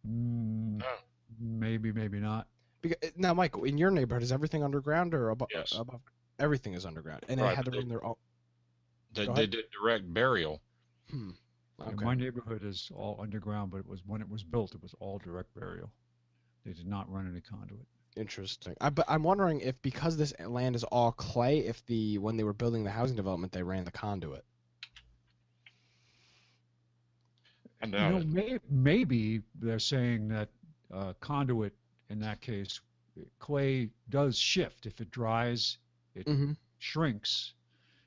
Mm, Oh. maybe, maybe not. Because, now, Michael, in your neighborhood, is everything underground or above? Yes. Above, everything is underground, and they Right, had to but run their own. They Go they ahead. did direct burial. Yeah, Okay. my neighborhood is all underground, but when it was built, it was all direct burial. They did not run any conduit. Interesting. But I'm wondering if because this land is all clay, if when they were building the housing development, they ran the conduit. I doubt it. Maybe they're saying that conduit, in that case, clay does shift. If it dries, it Mm-hmm. shrinks,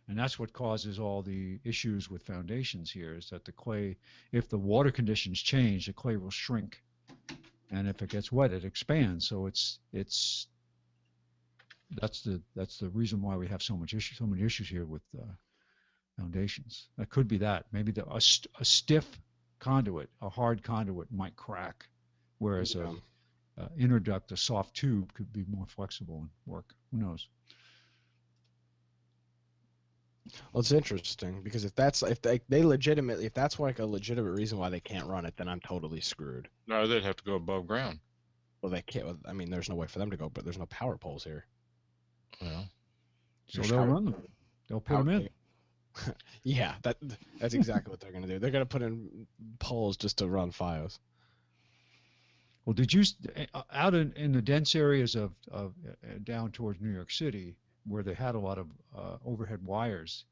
and that's what causes all the issues with foundations here, is that the clay, if the water conditions change, the clay will shrink, and if it gets wet, it expands. So that's the reason why we have so many issues here with foundations. That could be that. Maybe a stiff conduit, a hard conduit might crack, whereas Yeah. a interduct, a soft tube, could be more flexible and work. Who knows? Well, it's interesting because if that's if they legitimately if that's like a legitimate reason why they can't run it, then I'm totally screwed. No, they'd have to go above ground. Well, they can't. I mean, there's no way for them to go, but there's no power poles here. Well, So There's they'll power- run them. They'll put them in. Yeah, that's exactly what they're gonna do. They're gonna put in poles just to run FiOS. Well, did you out in the dense areas of down towards New York City where they had a lot of overhead wires?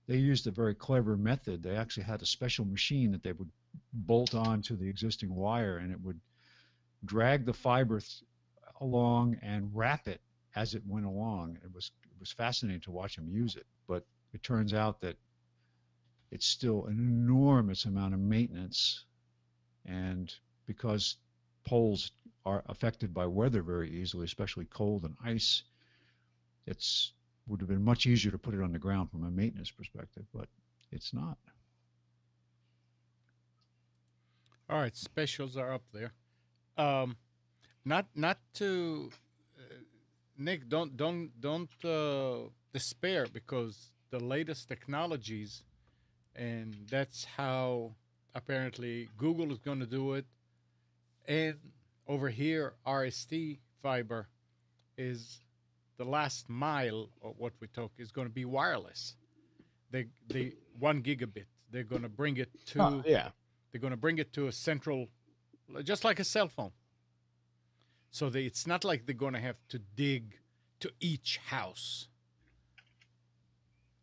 They used a very clever method. They actually had a special machine that they would bolt onto the existing wire, and it would drag the fiber along and wrap it as it went along. It was fascinating to watch them use it, but it turns out that it's still an enormous amount of maintenance, and because poles are affected by weather very easily, especially cold and ice, it's would have been much easier to put it on the ground from a maintenance perspective, but it's not. All right, specials are up there. Not to Nick. Don't despair, because the latest technologies, and that's how apparently Google is going to do it. And over here, RST fiber is the last mile of what we talk is going to be wireless. They 1 gigabit. They're going to bring it to Yeah. they're going to bring it to a central, just like a cell phone. So it's not like they're going to have to dig to each house.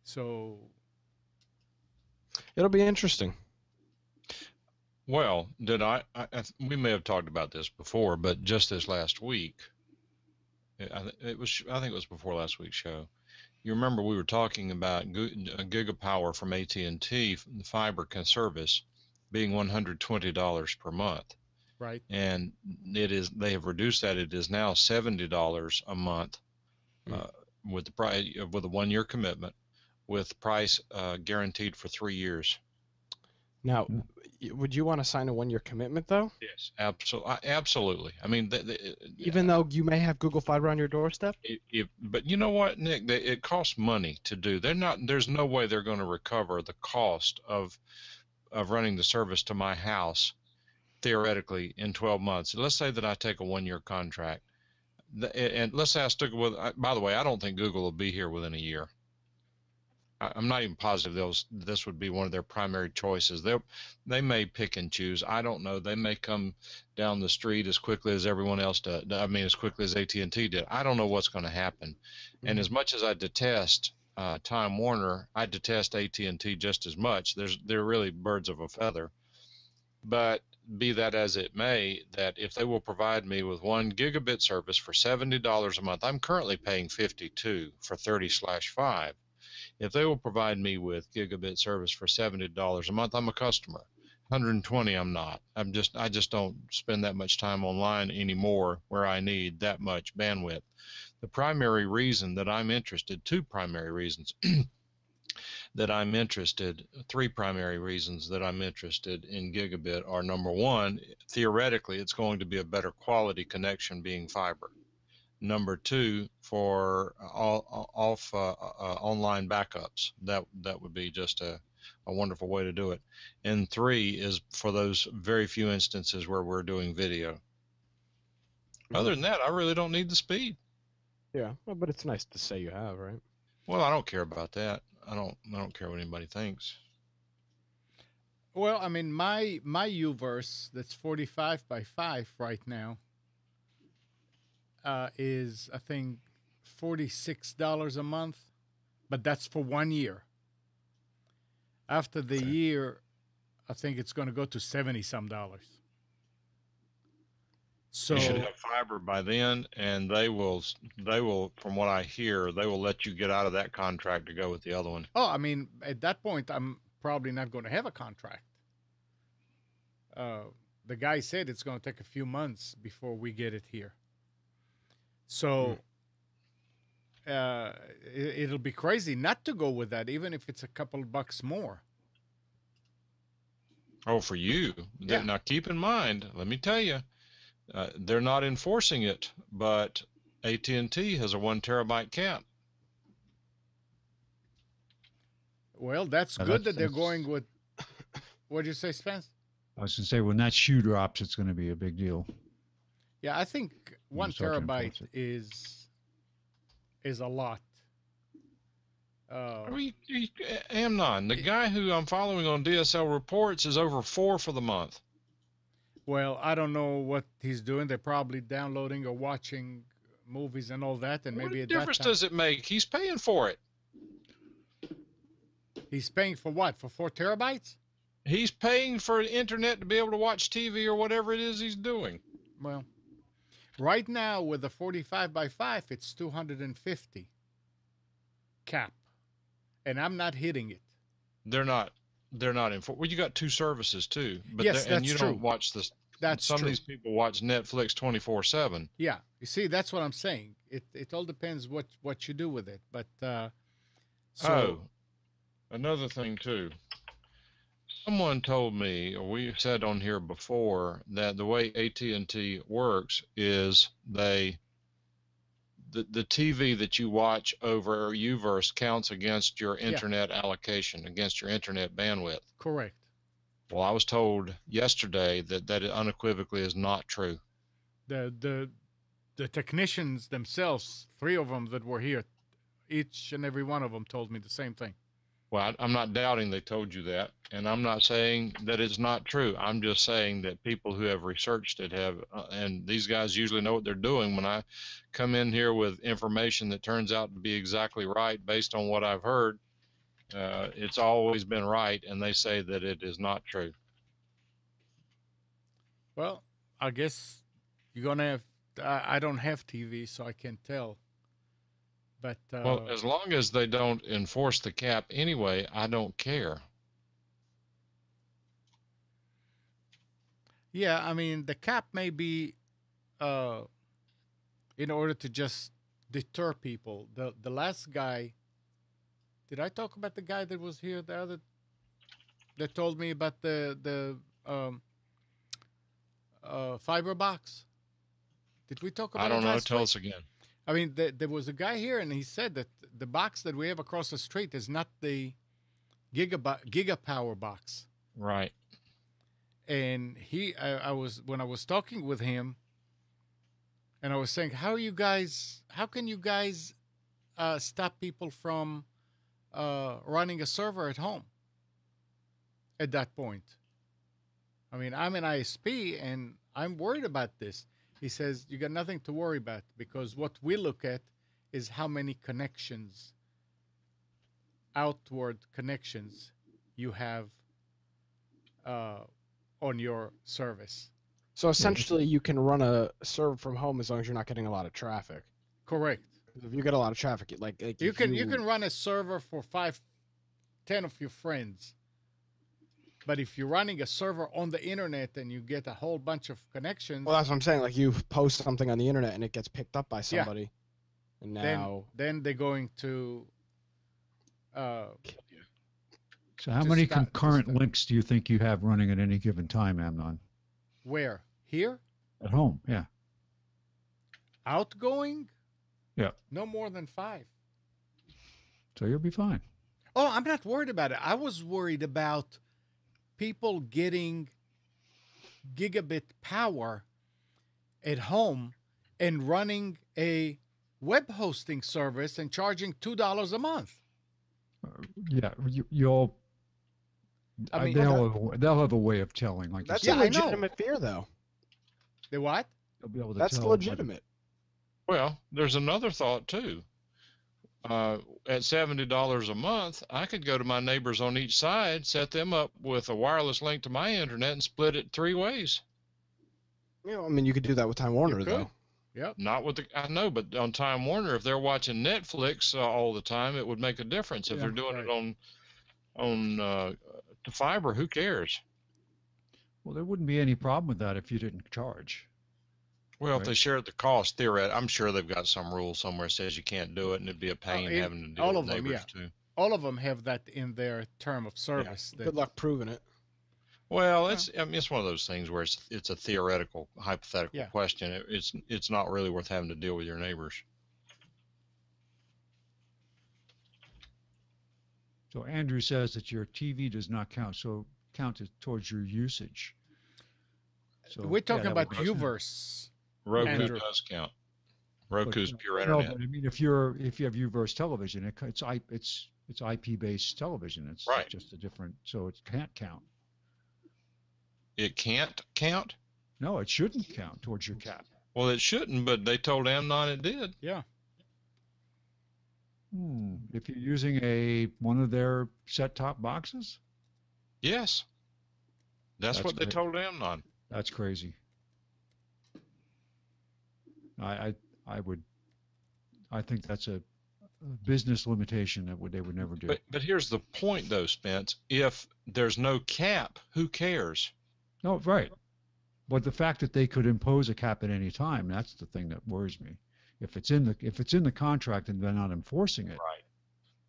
So It'll be interesting. well, did we may have talked about this before, but just this last week, I think it was before last week's show. You remember we were talking about Gigapower from AT&T, the fiber service, being $120 per month, right. and they have reduced that. It is now $70 a month, with the price with a 1 year commitment, with price guaranteed for 3 years. Now, would you want to sign a 1 year commitment though? Yes, absolutely. I mean, Even though you may have Google Fiber on your doorstep? but you know what, Nick? It costs money to do. There's no way they're going to recover the cost of running the service to my house theoretically in 12 months. Let's say that I take a 1 year contract, and let's say I stick with. By the way, I don't think Google will be here within a year. I'm not even positive this would be one of their primary choices. They may pick and choose. I don't know. They may come down the street as quickly as everyone else does. I mean, as quickly as AT&T did. I don't know what's going to happen. Mm-hmm. And as much as I detest Time Warner, I detest AT&T just as much. They're really birds of a feather. But be that as it may, that if they will provide me with 1 gigabit service for $70 a month, I'm currently paying $52 for 30/5. If they will provide me with gigabit service for $70 a month, I'm a customer. 120, I'm not. I just don't spend that much time online anymore where I need that much bandwidth. The primary reason that I'm interested, two primary reasons that I'm interested, three primary reasons that I'm interested in gigabit are: number one, theoretically, it's going to be a better quality connection being fiber. Number two, for online backups, that would be just a wonderful way to do it. And three is for those very few instances where we're doing video. Mm-hmm. Other than that, I really don't need the speed. Yeah, well, but it's nice to say you have, right? Well, I don't care about that. I don't care what anybody thinks. Well, I mean, my UVerse that's 45 by 5 right now is, I think, $46 a month, but that's for 1 year. After the year, I think it's going to go to $70-some. So you should have fiber by then, and they will, from what I hear, they will let you get out of that contract to go with the other one. Oh, I mean, at that point, I'm probably not going to have a contract. The guy said it's going to take a few months before we get it here. So it'll be crazy not to go with that, even if it's a couple of bucks more. Oh, for you. Yeah. Now, keep in mind, let me tell you, they're not enforcing it, but AT&T has a 1 terabyte cap. Well, that's Now, good that they're going with. What did you say, Spence? I was going to say, when that shoe drops, it's going to be a big deal. Yeah, I think when you 1 start to enforce terabyte it. is a lot. I mean, Amnon, the guy who I'm following on DSL reports is over 4 for the month. Well, I don't know what he's doing. They're probably downloading or watching movies and all that, and What maybe at difference that time does it make? He's paying for it. he's paying for what? For 4 terabytes? He's paying for the internet to be able to watch TV or whatever it is he's doing. Well, right now with the 45 by 5, it's 250 cap, and I'm not hitting it. They're not in. Well, you got 2 services too, but Yes, and that's you true. don't watch this. That's Some true. of these people watch Netflix 24/7. Yeah, you see, that's what I'm saying. It all depends what you do with it. But Oh, another thing too. Someone told me, or we said on here before, that the way AT&T works is the TV that you watch over UVerse counts against your internet allocation, against your internet bandwidth. correct. Well, I was told yesterday that it unequivocally is not true. The technicians themselves, 3 of them that were here, each and every one of them told me the same thing. Well, I'm not doubting they told you that, and I'm not saying that it's not true. I'm just saying that people who have researched it have, and these guys usually know what they're doing. When I come in here with information that turns out to be exactly right based on what I've heard, it's always been right, and they say that it is not true. Well, I guess you're gonna have. I don't have TV, so I can't tell. But Well, as long as they don't enforce the cap anyway, I don't care. yeah, I mean the cap may be in order to just deter people. The last guy. Did I talk about the guy that was here the other? That told me about the fiber box. Did we talk about? I don't it know. last Tell week? us again. I mean, there was a guy here, and he said that the box that we have across the street is not the gigapower box. Right. And I was when I was talking with him, and I was saying, how can you guys stop people from running a server at home? At that point, I mean, I'm an ISP, and I'm worried about this. He says, you got nothing to worry about because what we look at is how many connections, outward connections, you have on your service. So essentially, you can run a server from home as long as you're not getting a lot of traffic. Correct. If you get a lot of traffic, You can run a server for 5-10 of your friends. But if you're running a server on the internet and you get a whole bunch of connections, Well, that's what I'm saying. Like you post something on the internet and it gets picked up by somebody, and now then they're going to. So how to many stop- to concurrent stop. links do you think you have running at any given time, Amnon? Where? Here? At home, yeah. Outgoing? Yeah. No more than 5. So you'll be fine. Oh, I'm not worried about it. I was worried about people getting gigabit power at home and running a web hosting service and charging $2 a month. Yeah, you'll. I mean, they'll have a way of telling. Like that's you a Yeah, I said. know. legitimate fear, though. The what? They'll be able to That's tell. legitimate. Well, there's another thought too. At $70 a month, I could go to my neighbors on each side, set them up with a wireless link to my internet, and split it 3 ways. You know, I mean, you could do that with Time Warner, could. though. Yep. Not with I know, but on Time Warner, if they're watching Netflix all the time, it would make a difference. If Yeah, they're doing right. it on to fiber, who cares? Well, there wouldn't be any problem with that if you didn't charge. Well, if Right. they share the cost, theoretically, I'm sure they've got some rule somewhere that says you can't do it, and it'd be a pain in having to deal all with of them, neighbors yeah. too. All of them have that in their term of service. that- Good luck proving it. Well, I mean, it's one of those things where it's a theoretical, hypothetical Yeah. question. It's not really worth having to deal with your neighbors. So Andrew says that your TV does not count, so count it towards your usage. So We're yeah, talking that would about make sense. Uverse. Roku Andrew. does count. But, Roku's pure no, internet. but I mean, if you have Uverse television, it's IP-based television. It's Right. just a different, so it can't count. It can't count? No, it shouldn't count towards your cap. Well, it shouldn't, but they told Amnon it did. Yeah. If you're using one of their set-top boxes, Yes. That's what they great. told Amnon. That's crazy. I think that's a business limitation that they would never do. But here's the point, though, Spence. If there's no cap, who cares? No, right. But the fact that they could impose a cap at any time, that's the thing that worries me. If it's in the contract and they're not enforcing it. Right.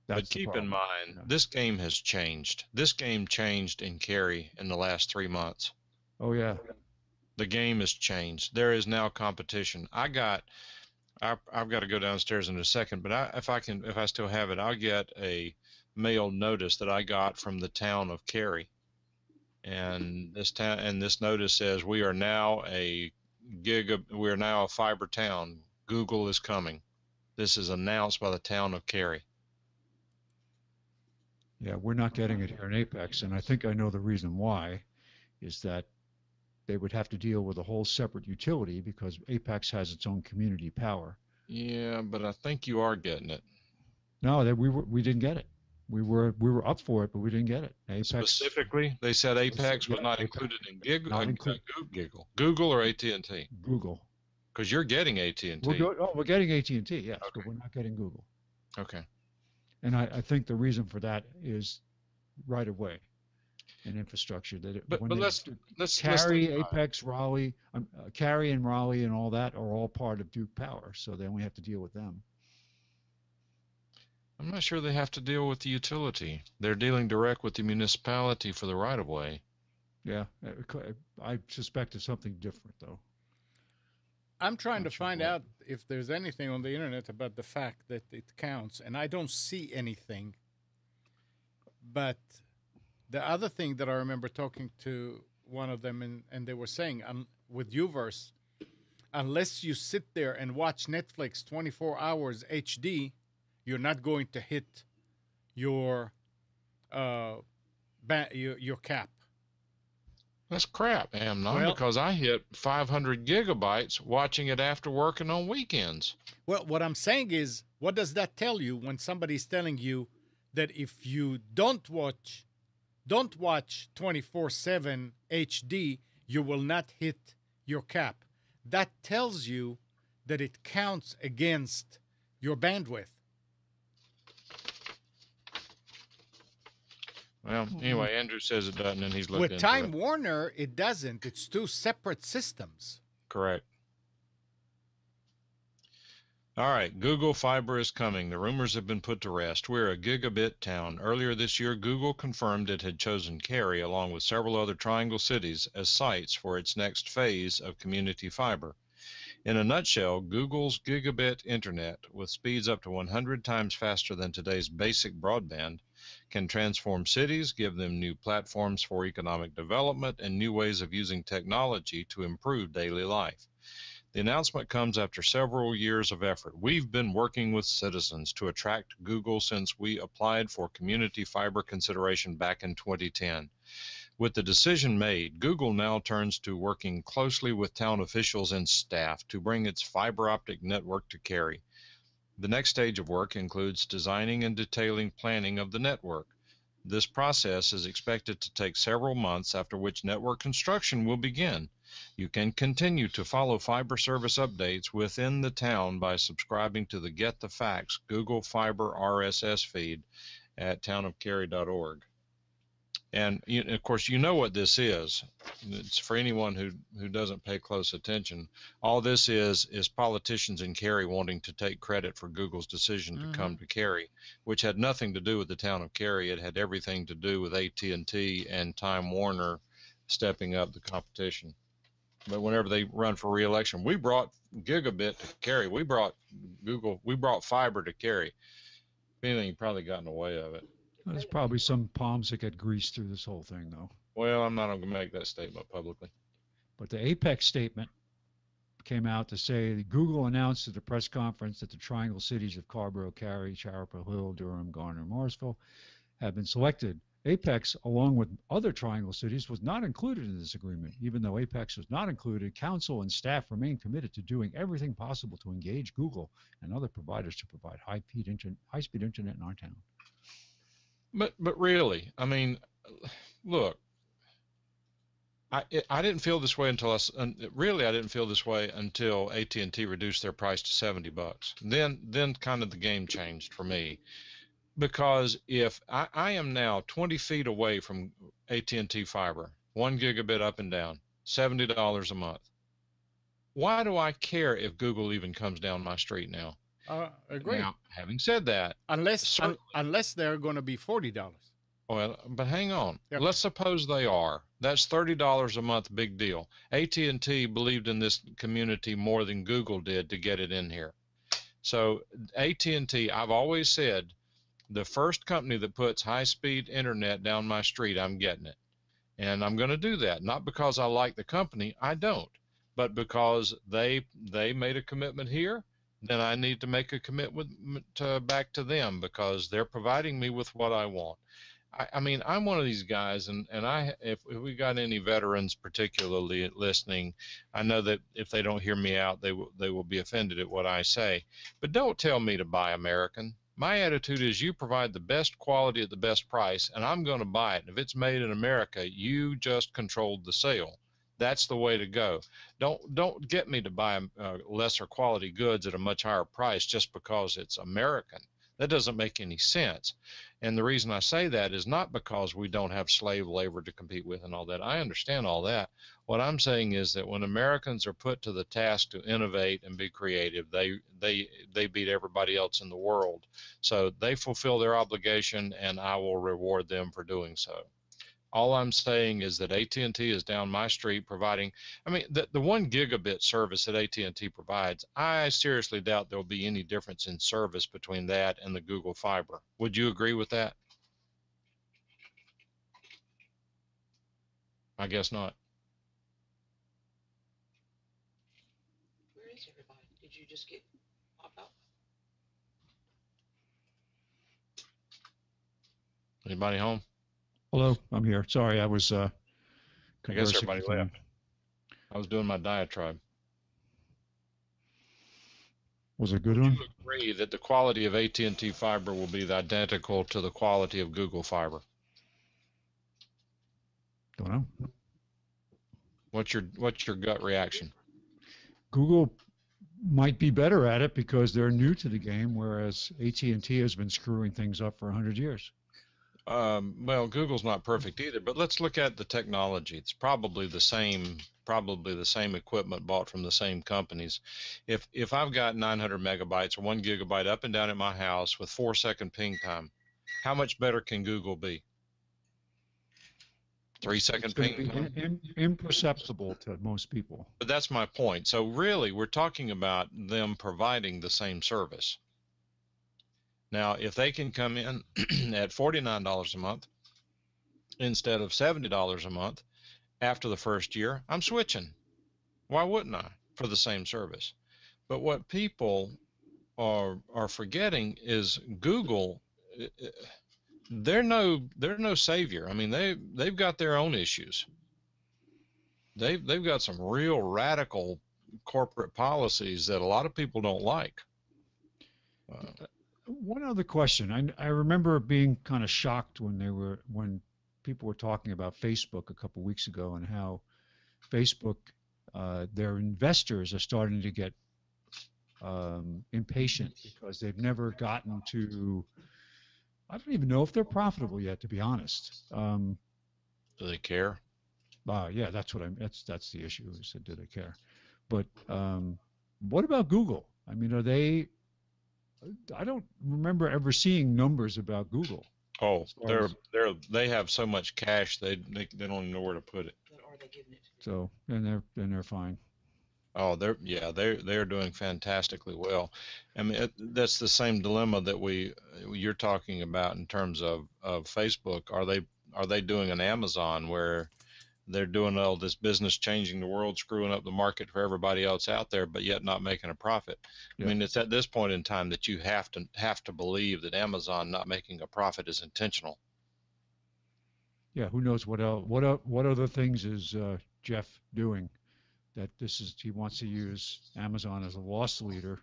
That's But the keep in problem. mind, Yeah. this game has changed. This game changed in Cary in the last 3 months. Oh yeah. The game has changed. There is now competition. I've got to go downstairs in a second, but if I still have it, I'll get a mail notice that I got from the town of Cary. And this notice says we are now a fiber town. Google is coming. This is announced by the town of Cary. Yeah, we're not getting it here in Apex, and I think I know the reason why, is that they would have to deal with a whole separate utility because Apex has its own community power. Yeah, but I think you are getting it. No, that we didn't get it. We were up for it, but we didn't get it. Apex Specifically, they said Apex was Yeah, not Apex. included in Google or AT&T, Google. because you're getting AT&T. We're getting AT&T, yes, Okay. but we're not getting Google. Okay. And I think the reason for that is right away and infrastructure. But let's Cary, think about it. Apex, Raleigh, Cary and Raleigh and all that are all part of Duke Power, so then we have to deal with them. I'm not sure they have to deal with the utility. They're dealing direct with the municipality for the right-of-way. Yeah, I suspect it's something different though. I'm trying to Not sure find what. out if there's anything on the internet about the fact that it counts, and I don't see anything. But the other thing that I remember talking to one of them, and they were saying with Uverse, unless you sit there and watch Netflix 24 hours HD, you're not going to hit your your cap. That's crap, Amnon, Well- because I hit 500 gigabytes watching it after work and on weekends. Well, what I'm saying is, what does that tell you when somebody's telling you that if you don't watch 24/7 HD, you will not hit your cap? That tells you that it counts against your bandwidth. Well, anyway, Andrew says it doesn't, and he's looking With into Time it. Warner, it doesn't. It's two separate systems. Correct. All right, Google Fiber is coming. The rumors have been put to rest. We're a gigabit town. Earlier this year, Google confirmed it had chosen Cary, along with several other Triangle cities, as sites for its next phase of community fiber. In a nutshell, Google's gigabit internet, with speeds up to 100 times faster than today's basic broadband, can transform cities, give them new platforms for economic development, and new ways of using technology to improve daily life. The announcement comes after several years of effort. We've been working with citizens to attract Google since we applied for community fiber consideration back in 2010. With the decision made, Google now turns to working closely with town officials and staff to bring its fiber optic network to Cary. The next stage of work includes designing and detailing planning of the network. This process is expected to take several months, after which network construction will begin. You can continue to follow fiber service updates within the town by subscribing to the Get the Facts Google Fiber RSS feed at townofcary.org. And of course, you know what this is. It's for anyone who doesn't pay close attention. All this is politicians in Cary wanting to take credit for Google's decision to come to Cary, which had nothing to do with the town of Cary. It had everything to do with AT&T and Time Warner stepping up the competition. But whenever they run for re-election, we brought gigabit to Cary. We brought fiber to Cary. If anything, you probably got in the way of it. There's probably some palms that get greased through this whole thing, though. Well, I'm not going to make that statement publicly. But the Apex statement came out to say that Google announced at the press conference that the triangle cities of Carborough, Cary, Chapel Hill, Durham, Garner, and Morrisville have been selected. Apex, along with other triangle cities, was not included in this agreement. Even though Apex was not included, council and staff remain committed to doing everything possible to engage Google and other providers to provide high-speed internet in our town. But really, I mean, look, I didn't feel this way until I didn't feel this way until AT&T reduced their price to $70. Then kind of the game changed for me. Because if I am now 20 feet away from AT&T fiber, 1 gigabit up and down, $70 a month. Why do I care if Google even comes down my street now? Agree. Now, having said that, unless they're going to be $40. Well, but hang on. Yep. Let's suppose they are. That's $30 a month, big deal. AT&T believed in this community more than Google did to get it in here. So AT&T, I've always said, the first company that puts high-speed internet down my street, I'm getting it. And I'm going to do that, not because I like the company, I don't, but because they made a commitment here, then I need to make a commitment back to them because they're providing me with what I want. I mean, I'm one of these guys, and if we got any veterans particularly listening, I know that if they don't hear me out, they will be offended at what I say. But don't tell me to buy American. My attitude is you provide the best quality at the best price, and I'm going to buy it. And if it's made in America, you just controlled the sale. That's the way to go. Don't get me to buy lesser quality goods at a much higher price just because it's American. That doesn't make any sense. And the reason I say that is not because we don't have slave labor to compete with and all that. I understand all that. What I'm saying is that when Americans are put to the task to innovate and be creative, they beat everybody else in the world. So they fulfill their obligation, and I will reward them for doing so. All I'm saying is that AT&T is down my street providing, I mean, the 1 gigabit service that AT&T provides, I seriously doubt there'll be any difference in service between that and the Google Fiber. Would you agree with that? I guess not. Where is everybody? Did you just get pop out? Anybody home? Hello, I'm here. Sorry, I was I guess conversing everybody with someone. left. I was doing my diatribe. Was it a good Would one? you agree that the quality of AT&T fiber will be identical to the quality of Google Fiber? Don't know. What's your gut reaction? Google might be better at it because they're new to the game, whereas AT&T has been screwing things up for 100 years. Well, Google's not perfect either, but let's look at the technology. It's probably the same equipment bought from the same companies. If I've got 900 megabytes or 1 gigabyte up and down at my house with 4-second ping time, how much better can Google be? 3-second ping time? Imperceptible to most people. But that's my point. So really, we're talking about them providing the same service. Now, if they can come in at $49 a month instead of $70 a month after the first year, I'm switching. Why wouldn't I for the same service? But what people are forgetting is Google. They're no savior. I mean, they've got their own issues. They've got some real radical corporate policies that a lot of people don't like. One other question. I remember being kind of shocked when people were talking about Facebook a couple weeks ago and how Facebook, their investors are starting to get impatient because they've never gotten to. I don't even know if they're profitable yet, to be honest. Do they care? Yeah, that's that's the issue. I said, do they care? But what about Google? I mean, are they? I don't remember ever seeing numbers about Google. Oh, they have so much cash they don't even know where to put it. But are they giving it to So then they're fine. Oh, they're doing fantastically well. I mean, that's the same dilemma that you're talking about in terms of Facebook. Are they doing an Amazon where they're doing all this business, changing the world, screwing up the market for everybody else out there, but yet not making a profit? I Yep. mean, it's at this point in time that you have to believe that Amazon not making a profit is intentional. Yeah, who knows what else? What other things is Jeff doing? That he wants to use Amazon as a loss leader.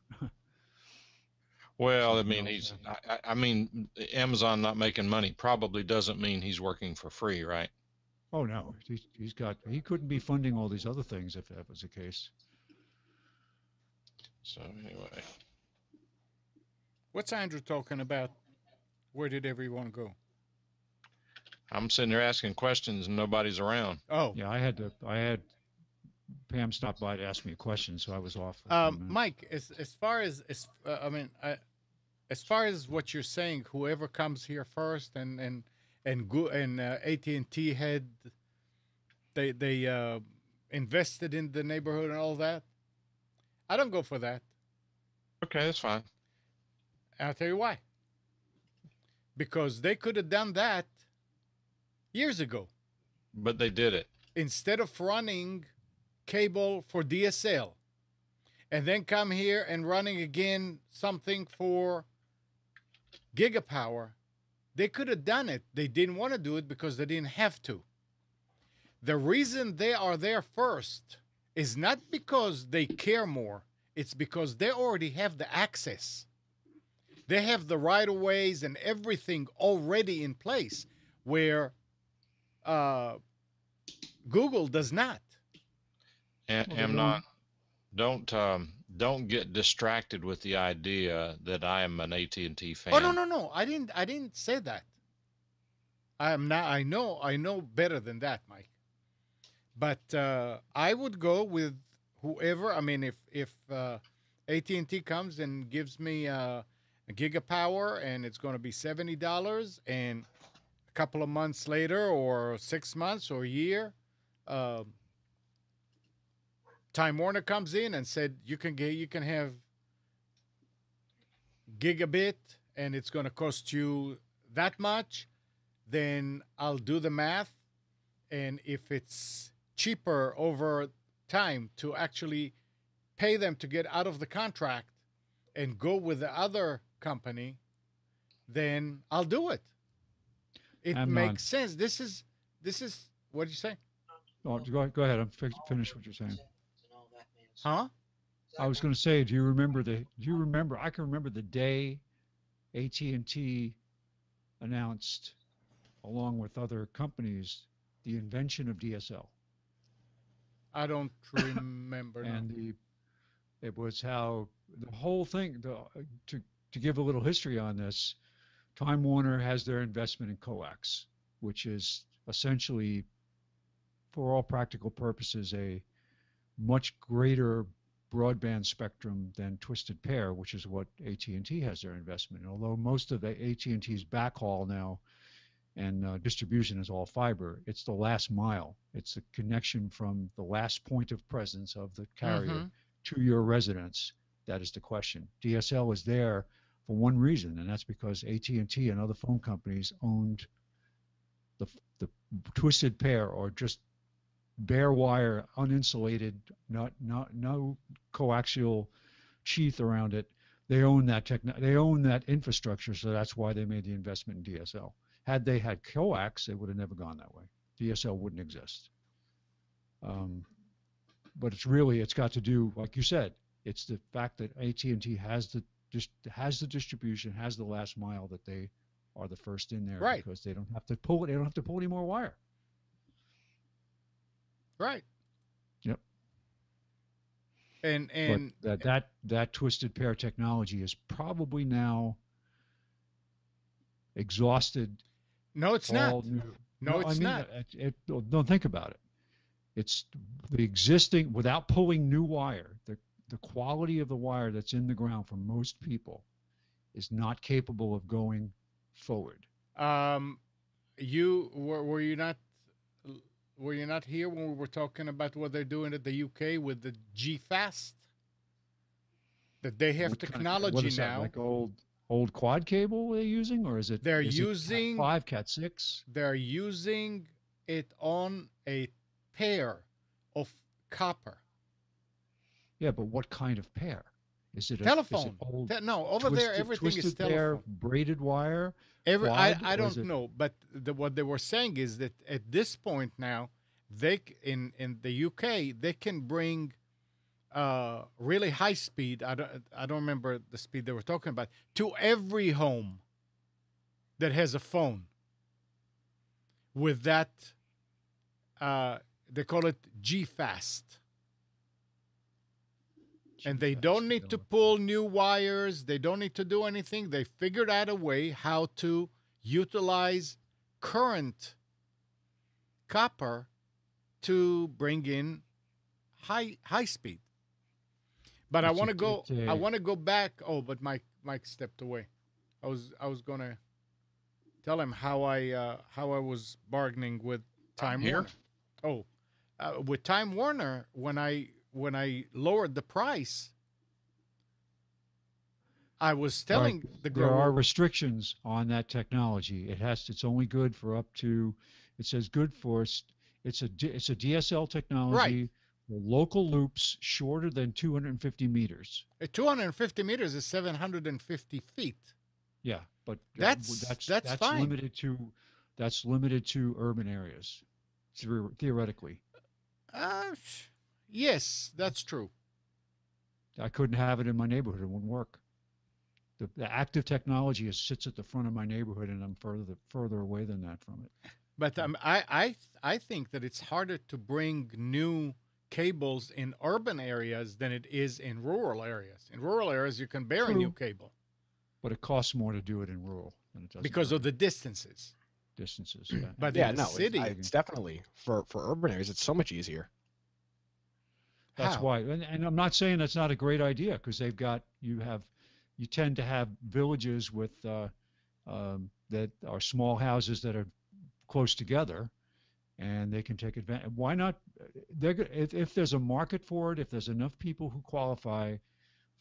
Well, I Something mean, else happening. I mean, Amazon not making money probably doesn't mean he's working for free, right? Oh no, he couldn't be funding all these other things if that was the case. So anyway, What's Andrew talking about? Where did everyone go? I'm sitting there asking questions and nobody's around. Oh, Yeah, I had Pam stop by to ask me a question, so I was off for a few minutes. Mike, as far as far as what you're saying, whoever comes here first and AT&T had they invested in the neighborhood and all that. I don't go for that. Okay, that's fine. And I'll tell you why. Because they could have done that years ago But they did it. instead of running cable for DSL and then come here and running again something for Gigapower. They could have done it. They didn't want to do it because they didn't have to. The reason they are there first is not because they care more. It's because they already have the access. They have the right of ways and everything already in place where Google does not. And Well, they're Amnon, don't get distracted with the idea that I am an AT&T fan. Oh no. I didn't say that. I am not. I know better than that, Mike. But I would go with whoever. I mean, if AT&T comes and gives me a Gigapower and it's going to be $70, and a couple of months later, or 6 months, or a year, Time Warner comes in and said you can have gigabit and it's going to cost you that much, then I'll do the math, and if it's cheaper over time to actually pay them to get out of the contract and go with the other company, then I'll do it. It Amnon. makes sense. This is what did you say? Oh, go ahead. I'm finish what you're saying. And all that, man. Huh? I was going to say, do you remember? I can remember the day AT&T announced, along with other companies, the invention of DSL. I don't remember. No. And it was how the whole thing. To give a little history on this, Time Warner has their investment in coax, which is essentially, for all practical purposes, a much greater broadband spectrum than Twisted Pair, which is what AT&T has their investment in. Although most of the AT&T's backhaul now and distribution is all fiber, it's the last mile. It's the connection from the last point of presence of the carrier to your residence. That is the question. DSL is there for one reason, and that's because AT&T and other phone companies owned the Twisted Pair, or just bare wire, uninsulated, no coaxial sheath around it. They own that they own that infrastructure, so that's why they made the investment in DSL. Had they had coax, it would have never gone that way. DSL wouldn't exist. But it's got to do, like you said, it's the fact that AT&T has the distribution, has the last mile, that they are the first in there, Right. because they don't have to pull it. They don't have to pull any more wire. Right. Yep. And But that Twisted Pair technology is probably now exhausted. no, it's not. all new. No, it's not. Don't think about it. It's the existing, without pulling new wire. The quality of the wire that's in the ground for most people is not capable of going forward. You were you not Were you not here when we were talking about what they're doing at the UK with the G-Fast? That they have What kind of- technology what is that, now. like old quad cable they're using, or is it? They're is it using- Cat 5, Cat 6. They're using it on a pair of copper. Yeah, but what kind of pair? Is it Telephone. old No, over there everything is twisted telephone. pair, braided wire? I quad, I or is don't it- know, but what they were saying is that at this point now, in the UK they can bring really high speed. I don't remember the speed they were talking about, to every home that has a phone. With that, they call it G-Fast. And they don't need to pull new wires. They don't need to do anything. They figured out a way how to utilize current copper to bring in high speed. But I It's want a- to go. it's a- I want to go back. Oh, but Mike stepped away. I was gonna tell him how I was bargaining with Time here. Warner. With Time Warner, when I lowered the price, I was telling the There are grower. restrictions on that technology. It's only good for up to, it says good for, it's a DSL technology for local loops shorter than 250 meters. 250 meters is 750 feet. Yeah, but That's fine. That's limited to urban areas, theoretically. Yes, that's true. I couldn't have it in my neighborhood. It wouldn't work. The active technology sits at the front of my neighborhood, and I'm further away than that from it. But I think that it's harder to bring new cables in urban areas than it is in rural areas. In rural areas, you can bury True. new cable But it costs more to do it in rural than it does because in of the distances. distances. Yeah. But Yeah, in the no, city, it's definitely for urban areas. It's so much easier. That's how? why, and I'm not saying that's not a great idea, because you tend to have villages with that are small houses that are close together, and they can take advantage. Why not? If there's a market for it, if there's enough people who qualify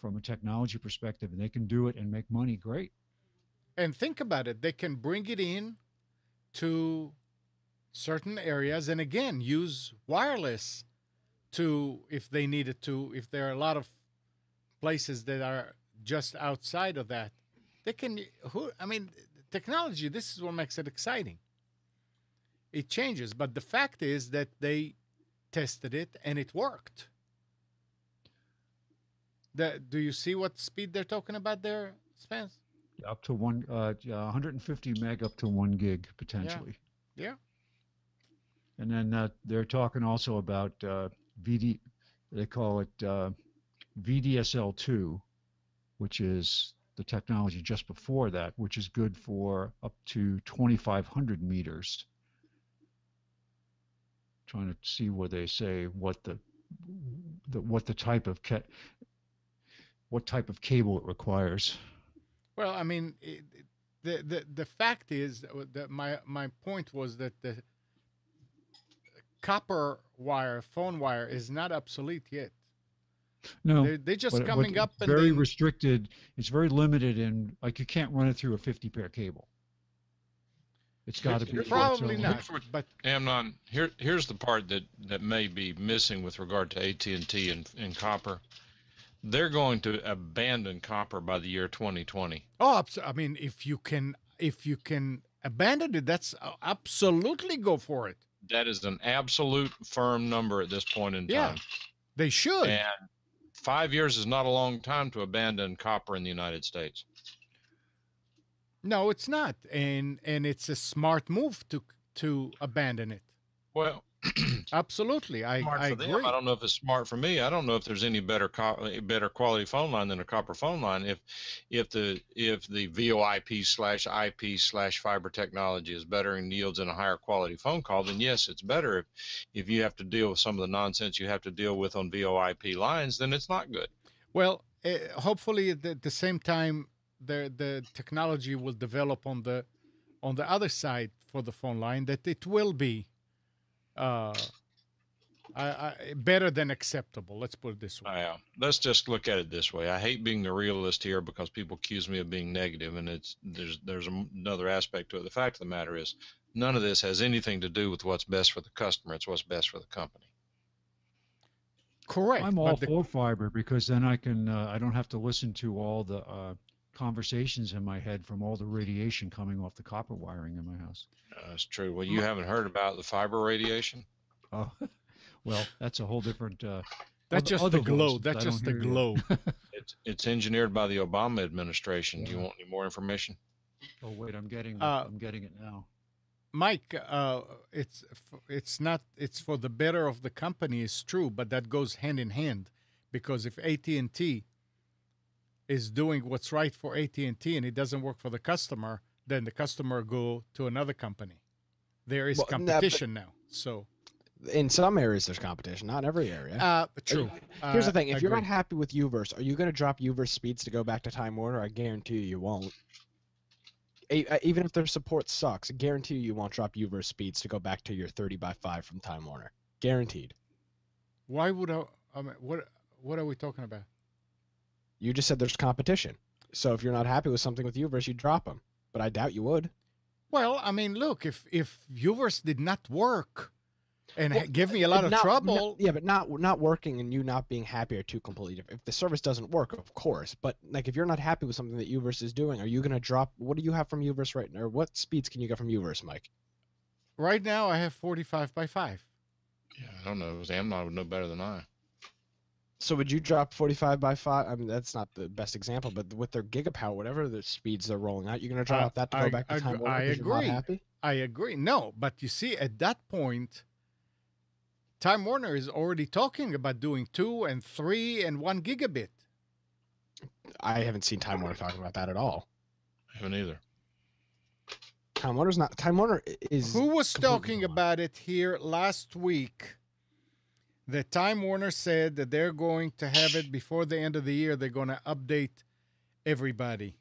from a technology perspective, and they can do it and make money, great. And think about it, they can bring it in to certain areas and again use wireless to, if they needed to, if there are a lot of places that are just outside of that, they can, technology, this is what makes it exciting. It changes, but the fact is that they tested it and it worked. Do you see what speed they're talking about there, Spence? Up to 150 meg up to 1 gig potentially. Yeah. And then they're talking also about VD. They call it VDSL2, which is the technology just before that, which is good for up to 2,500 meters. Trying to see where they say what the type of what type of cable it requires. Well, I mean, the fact is that my point was that the copper wire, phone wire, is not obsolete yet. No, They're just but coming up it's and very then, restricted. It's very limited in, like, you can't run it through a 50 pair cable. It's got to be Here's probably what- not. here's what- But Amnon, here's the part that may be missing with regard to AT&T and copper. They're going to abandon copper by the year 2020. I mean, if you can abandon it, that's absolutely go for it. That is an absolute firm number at this point in Yeah. time. They should. And 5 years is not a long time to abandon copper in the United States. No, it's not, and it's a smart move to abandon it. Well, Absolutely, I smart for agree. them. I don't know if it's smart for me. I don't know if there's any better quality phone line than a copper phone line. If the VoIP/IP/fiber technology is better and yields in a higher quality phone call, then yes, it's better. If you have to deal with some of the nonsense you have to deal with on VoIP lines, then it's not good. Well, hopefully at the same time, the technology will develop on the other side for the phone line, that it will be better than acceptable. Let's put it this way. Let's just look at it this way. I hate being the realist here because people accuse me of being negative, and there's another aspect to it. The fact of the matter is, none of this has anything to do with what's best for the customer. It's what's best for the company. Correct. I'm all for fiber because then I can I don't have to listen to all the conversations in my head from all the radiation coming off the copper wiring in my house. That's true. Well, you haven't heard about the fiber radiation? Oh, well, that's a whole different. That's just the glow. That's just the glow. It's engineered by the Obama administration. Do you want any more information? Oh wait, I'm getting it now. Mike, it's not. It's for the better of the company. Is true, but that goes hand in hand, because if AT&T is doing what's right for AT&T and it doesn't work for the customer, then the customer go to another company. There is competition now. So in some areas there's competition, not every area. True. Here's the thing: if you're not happy with UVerse, are you going to drop UVerse speeds to go back to Time Warner? I guarantee you won't. Even if their support sucks, I guarantee you won't drop UVerse speeds to go back to your 30x5 from Time Warner. Guaranteed. Why would I mean, what are we talking about? You just said there's competition. So if you're not happy with something with UVerse, you drop them. But I doubt you would. Well, I mean, look, if UVerse did not work and give me a lot of trouble. Yeah, but not working and you not being happy are two completely different. If the service doesn't work, of course. But like if you're not happy with something that UVerse is doing, are you going to drop? What do you have from UVerse right now? Or what speeds can you get from UVerse, Mike? Right now, I have 45x5. Yeah, I don't know. Amnon would know better than I. So would you drop 45x5? I mean, that's not the best example, but with their gigapower, whatever the speeds they're rolling out, you're going to drop that to go back to Time Warner? I agree. You're not happy? I agree. No, but you see, at that point, Time Warner is already talking about doing 2 and 3 and 1 gigabit. I haven't seen Time Warner talking about that at all. I haven't either. Time Warner's not. Time Warner is. Who was talking about it here last week? The Time Warner said that they're going to have it before the end of the year. They're going to update everybody.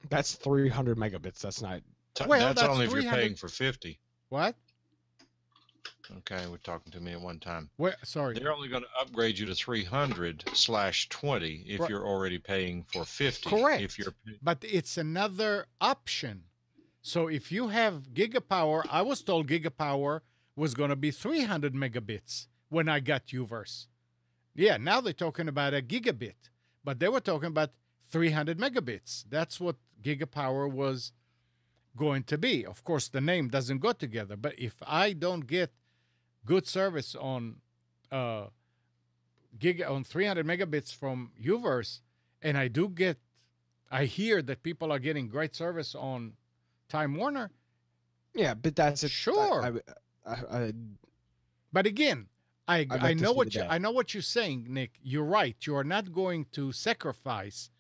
That's 300 megabits. That's not. Well, that's only if you're paying for 50. What? Okay, we're talking to me at one time. Sorry. They're only going to upgrade you to 300/20 if you're already paying for 50. Correct. But it's another option. So if you have Gigapower, I was told Gigapower was going to be 300 megabits when I got UVerse. Yeah, now they're talking about a gigabit, but they were talking about 300 megabits. That's what Gigapower was going to be. Of course, the name doesn't go together, but if I don't get good service on 300 megabits from UVerse, and I hear that people are getting great service on Time Warner. Yeah, but that's it. Sure. But again, I know I know what you're saying, Nick. You're right. You are not going to sacrifice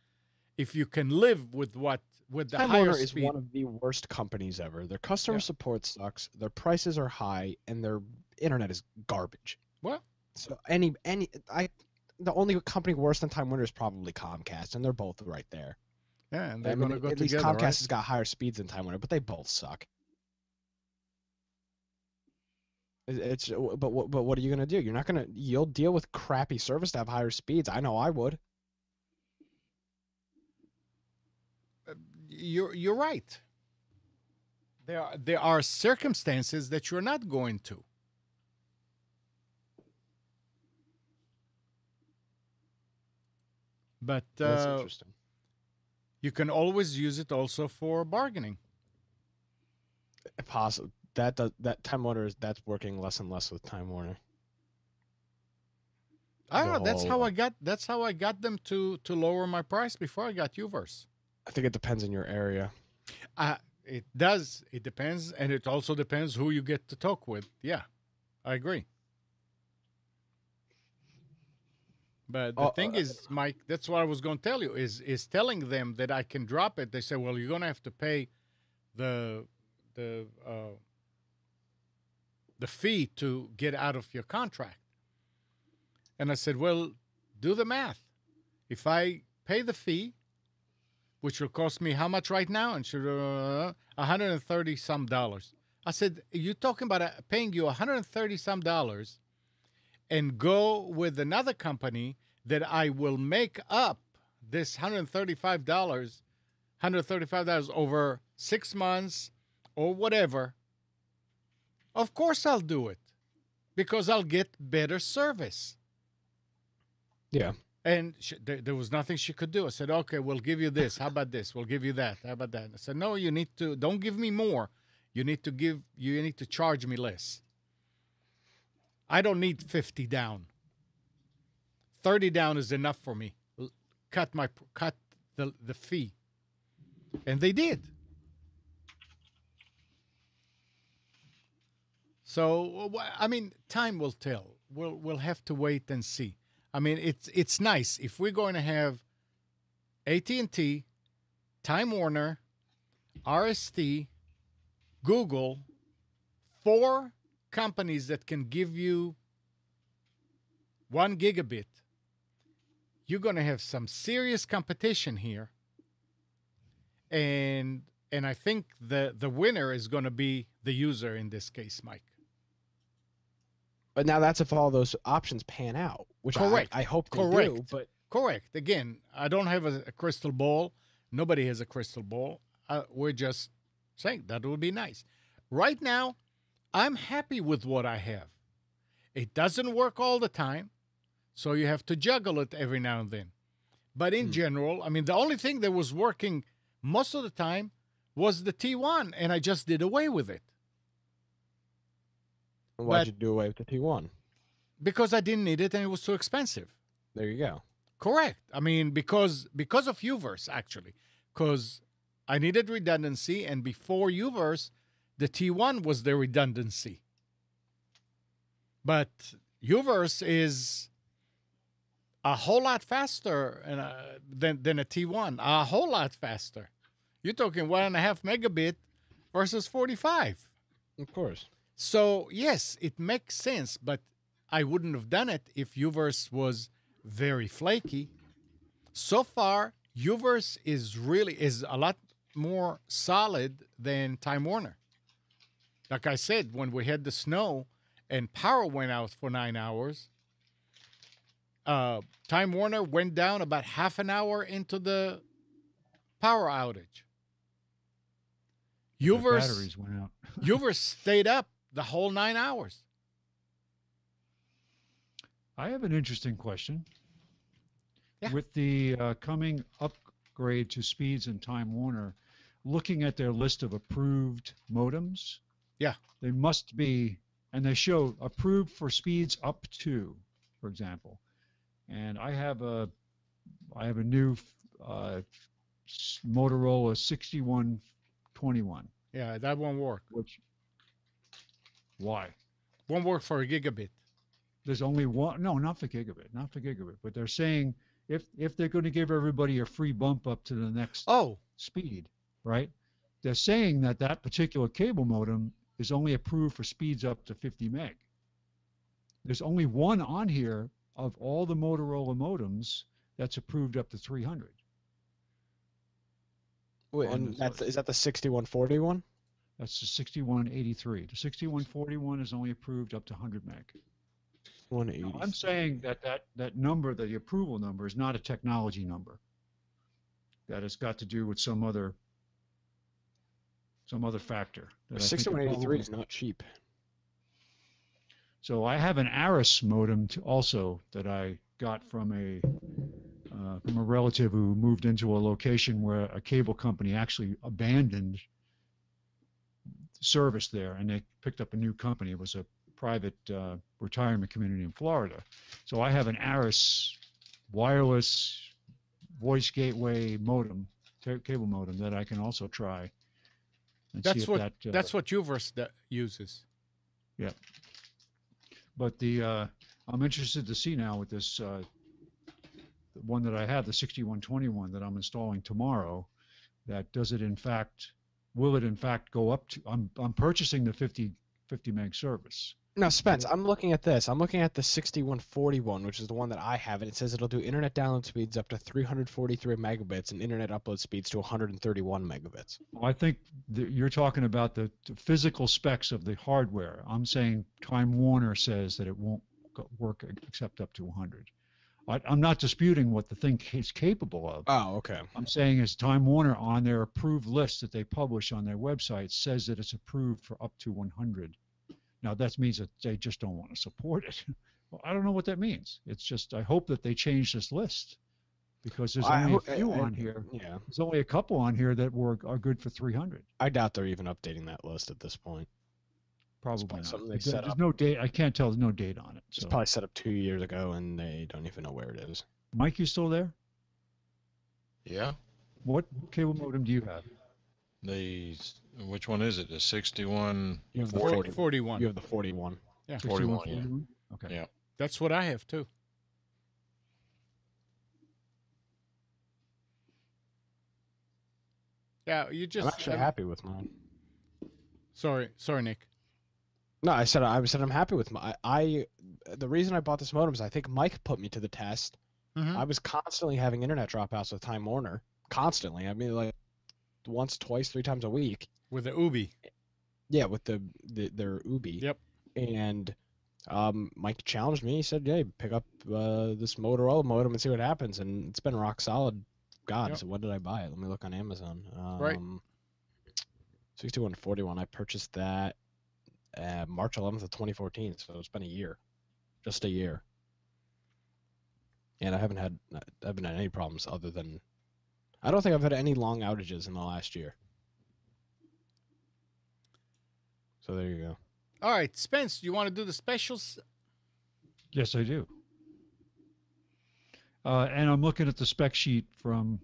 if you can live with the Time higher Warner speed. is one of the worst companies ever. Their customer support sucks. Their prices are high, and their internet is garbage. What? So the only company worse than Time Warner is probably Comcast, and they're both right there. Yeah, and they're going to go at together. At least Comcast right? has got higher speeds than Time Warner, but they both suck. But what are you gonna do? You'll deal with crappy service to have higher speeds. I know I would. You're right. There are circumstances that you're not going to. But That's interesting. You can always use it also for bargaining. Possible. That Time Warner that's working less and less with Time Warner. I don't know. That's how I got them to lower my price before I got UVerse. I think it depends on your area. It does. It depends, and it also depends who you get to talk with. Yeah, I agree. But the thing is, Mike, that's what I was going to tell you, is telling them that I can drop it. They say, well, you're going to have to pay the fee to get out of your contract. And I said, well, do the math. If I pay the fee, which will cost me how much right now? And should $130 some. I said, you're talking about paying you $130 some dollars and go with another company that I will make up this $135 over 6 months or whatever. Of course I'll do it because I'll get better service. Yeah. And there was nothing she could do. I said, okay, we'll give you this. How about this? We'll give you that. How about that? I said, no, you need to, don't give me more. You need to charge me less. I don't need 50 down. 30 down is enough for me. Cut the fee. And they did. So, I mean, time will tell. We'll have to wait and see. I mean, it's nice if we're going to have AT&T, Time Warner, RST, Google, 4 companies that can give you 1 gigabit. You're going to have some serious competition here. And I think the winner is going to be the user in this case, Mike. But now that's if all those options pan out, which Correct. I hope they Correct. do. But Correct. Again, I don't have a crystal ball. Nobody has a crystal ball. We're just saying that would be nice. Right now, I'm happy with what I have. It doesn't work all the time, so you have to juggle it every now and then. But in general, I mean, the only thing that was working most of the time was the T1, and I just did away with it. why'd you do away with the T1? Because I didn't need it and it was too expensive. There you go. Correct. I mean, because of Uverse, actually. Because I needed redundancy, and before Uverse, the T1 was the redundancy. But Uverse is a whole lot faster than a T1. A whole lot faster. You're talking 1.5 megabit versus 45. Of course. So, yes, it makes sense, but I wouldn't have done it if Uverse was very flaky. So far, Uverse is a lot more solid than Time Warner. Like I said, when we had the snow and power went out for 9 hours, Time Warner went down about half an hour into the power outage. The batteries went out. Uverse stayed up the whole 9 hours. I have an interesting question. Yeah. With the coming upgrade to speeds in Time Warner, looking at their list of approved modems, Yeah. they must be, and they show approved for speeds up to, for example. And I have a new Motorola 6121. Yeah, that won't work. Why? Won't work for a gigabit. There's only one. No, not for gigabit. But they're saying if they're going to give everybody a free bump up to the next speed, right? They're saying that particular cable modem is only approved for speeds up to 50 meg. There's only one on here of all the Motorola modems that's approved up to 300. Wait, and is that the 6141? That's the 6183. The 6141 is only approved up to 100 meg. 180. Now, I'm saying that number, the approval number, is not a technology number. That has got to do with some other factor. 6183 is not cheap. So I have an Aris modem also that I got from a relative who moved into a location where a cable company actually abandoned service there, and they picked up a new company. It was a private retirement community in Florida. So I have an Aris wireless voice gateway modem, cable modem, that I can also try. And That's what Uverse uses. Yeah. But I'm interested to see now with this the one that I have, the 6121 that I'm installing tomorrow, that will it in fact go up to, I'm purchasing the 50 meg service. Now, Spence, I'm looking at this. I'm looking at the 6141, which is the one that I have, and it says it'll do internet download speeds up to 343 megabits and internet upload speeds to 131 megabits. Well, I think you're talking about the physical specs of the hardware. I'm saying Time Warner says that it won't work except up to 100. I'm not disputing what the thing is capable of. Oh, okay. I'm saying is Time Warner on their approved list that they publish on their website says that it's approved for up to 100. Now that means that they just don't want to support it. Well, I don't know what that means. It's just I hope that they change this list because there's only a few on here. Yeah. There's only a couple on here that are good for 300. I doubt they're even updating that list at this point. Probably not. Something they set There's up. no date. I can't tell. There's no date on it. It's So. probably set up 2 years ago, and they don't even know where it is. Mike, you still there? Yeah. What cable modem do you have? Which one is it? The 61. You have the 41. You have the 41. Yeah. 41, 41? Okay. Yeah. That's what I have too. Yeah, you just. I'm actually happy with mine. Sorry, Nick. No, I said I'm happy with my. The reason I bought this modem is I think Mike put me to the test. Mhm. I was constantly having internet dropouts with Time Warner. Constantly. I mean, like once, twice, 3 times a week. With the Ubi. Yeah, with their Ubi. Yep. And Mike challenged me. He said, "Hey, pick up this Motorola modem and see what happens." And it's been rock solid. God, Yep. so when did I buy it? Let me look on Amazon. Right. 6141. I purchased that March 11th of 2014. So it's been a year, just a year. And I haven't had any problems other than I don't think I've had any long outages in the last year. So there you go. All right, Spence, you want to do the specials? Yes, I do. And I'm looking at the spec sheet from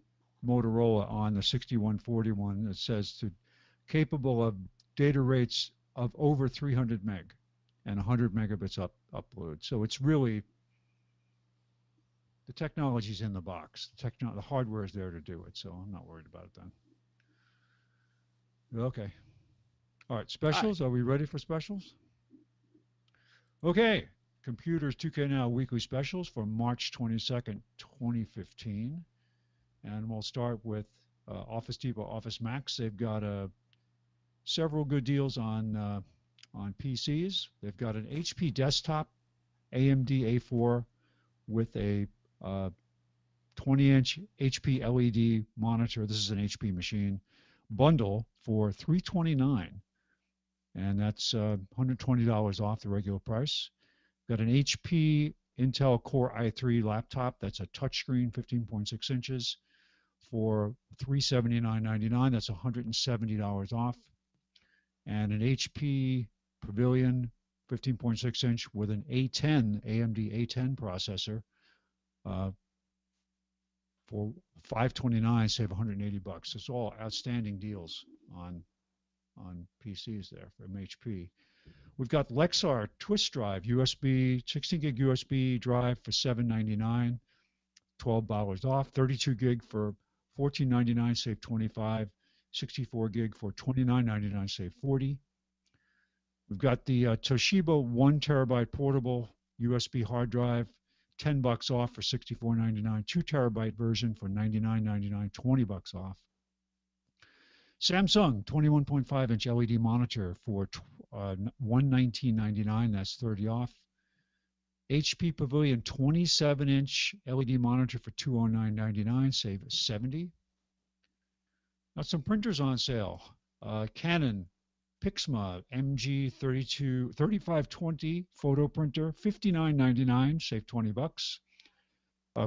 Motorola on the 6141. It says capable of data rates of over 300 meg and 100 megabits upload. So it's really the technology's in the box. The hardware is there to do it. So I'm not worried about it then. Okay. All right, specials. Are we ready for specials? Okay. Computers 2K Now weekly specials for March 22nd, 2015. And we'll start with Office Depot Office Max. They've got several good deals on PCs. They've got an HP desktop AMD A4 with a 20-inch HP LED monitor. This is an HP machine bundle for $329, and that's $120 off the regular price. Got an HP Intel Core i3 laptop. That's a touchscreen, 15.6 inches, for $379.99. That's $170 off. And an HP Pavilion 15.6 inch with an A10 AMD A10 processor for $529, save $180. It's all outstanding deals on PCs there from HP. We've got Lexar Twist Drive USB 16 gig USB drive for $799, $12 off. 32 gig for $14.99, save $25. 64 gig for $29.99, save $40. We've got the Toshiba 1 terabyte portable USB hard drive, $10 off for $64.99. 2 terabyte version for $99.99, $20 off. Samsung 21.5 inch LED monitor for $119.99. That's 30 off. HP Pavilion 27 inch LED monitor for $209.99. Save 70. Got some printers on sale. Canon Pixma MG 3520 photo printer, $59.99, save $20.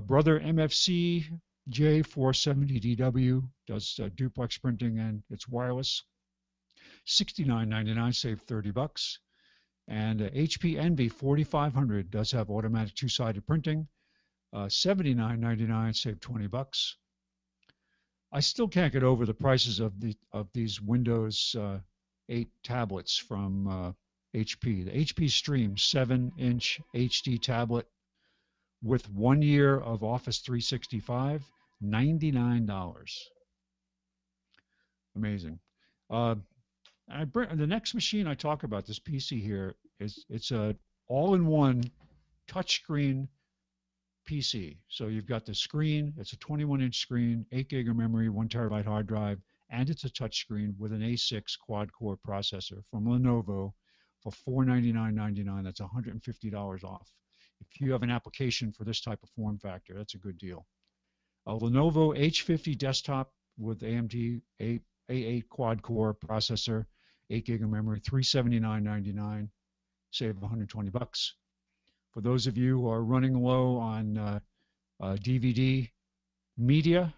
Brother MFC J470DW does duplex printing and it's wireless, $69.99, save $30. And HP Envy 4500 does have automatic two-sided printing, $79.99, save $20. I still can't get over the prices of these Windows 8 tablets from HP. The HP Stream 7-inch HD tablet with 1 year of Office 365, $99. Amazing. The next machine I talk about, this PC here, it's a all-in-one touchscreen PC. So you've got the screen. It's a 21-inch screen, 8 gig of memory, 1 terabyte hard drive, and it's a touchscreen with an A6 quad-core processor from Lenovo for $499.99. That's $150 off. If you have an application for this type of form factor, that's a good deal. A Lenovo H50 desktop with AMD A8 quad-core processor, 8 gig of memory, $379.99. Save $120. For those of you who are running low on DVD media,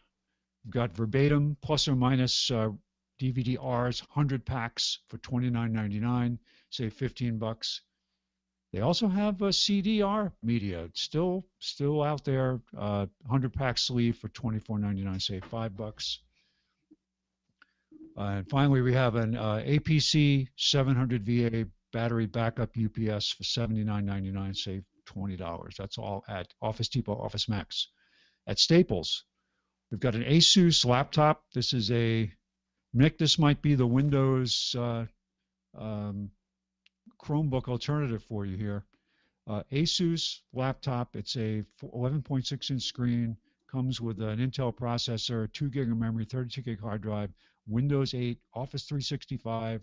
we've got Verbatim plus or minus DVD-Rs, 100 packs for $29.99, save $15. They also have CDR media, still out there, 100 pack sleeve for $24.99, save $5. And finally, we have an APC 700 VA battery backup UPS for $79.99, save $20. That's all at Office Depot, Office Max. At Staples, we've got an Asus laptop. This is a, Nick, this might be the Windows Chromebook alternative for you here. Asus laptop, it's a 11.6-inch screen, comes with an Intel processor, 2 gig of memory, 32 gig hard drive, Windows 8, Office 365,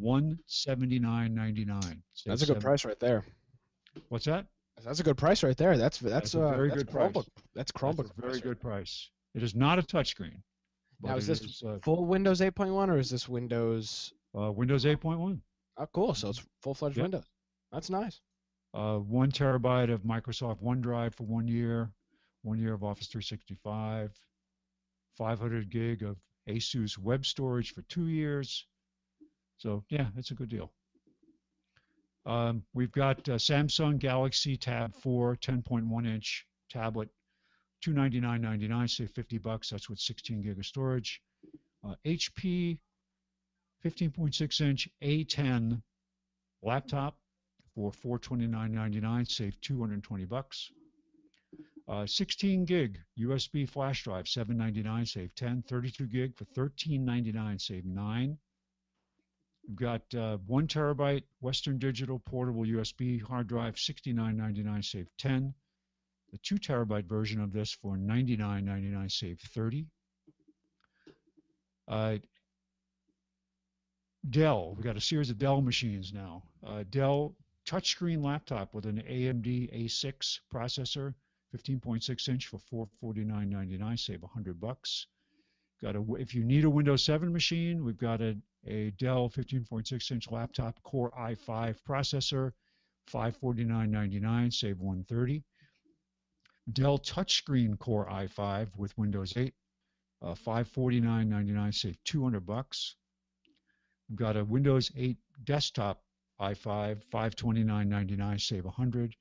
$179.99. That's a good price right there. What's that? That's a good price right there. That's a very good Chromebook. price. That's Chromebook. That's a very good price. It is not a touchscreen. Now, is this full Windows 8.1 or is this Windows? Windows 8.1. Oh, cool. So it's full-fledged Yep. Windows. That's nice. 1 terabyte of Microsoft OneDrive for 1 year, 1 year of Office 365, 500 gig of Asus web storage for 2 years. So yeah, it's a good deal. We've got Samsung Galaxy Tab 4 10.1-inch tablet, $299.99, save $50. That's with 16 gig of storage. HP 15.6-inch A10 laptop for $429.99, save $220. 16 gig USB flash drive, $799, save $10. 32 gig for $13.99, save $9. We've got 1 terabyte Western Digital portable USB hard drive, $69.99, save $10. The 2 terabyte version of this for $99.99, save $30. Dell, we've got a series of Dell machines now. Dell touchscreen laptop with an AMD A6 processor, 15.6-inch for $449.99, save $100. If you need a Windows 7 machine, we've got a Dell 15.6-inch laptop Core i5 processor, $549.99, save $130. Dell touchscreen Core i5 with Windows 8, $549.99, save $200. We've got a Windows 8 desktop i5, $529.99, save $100.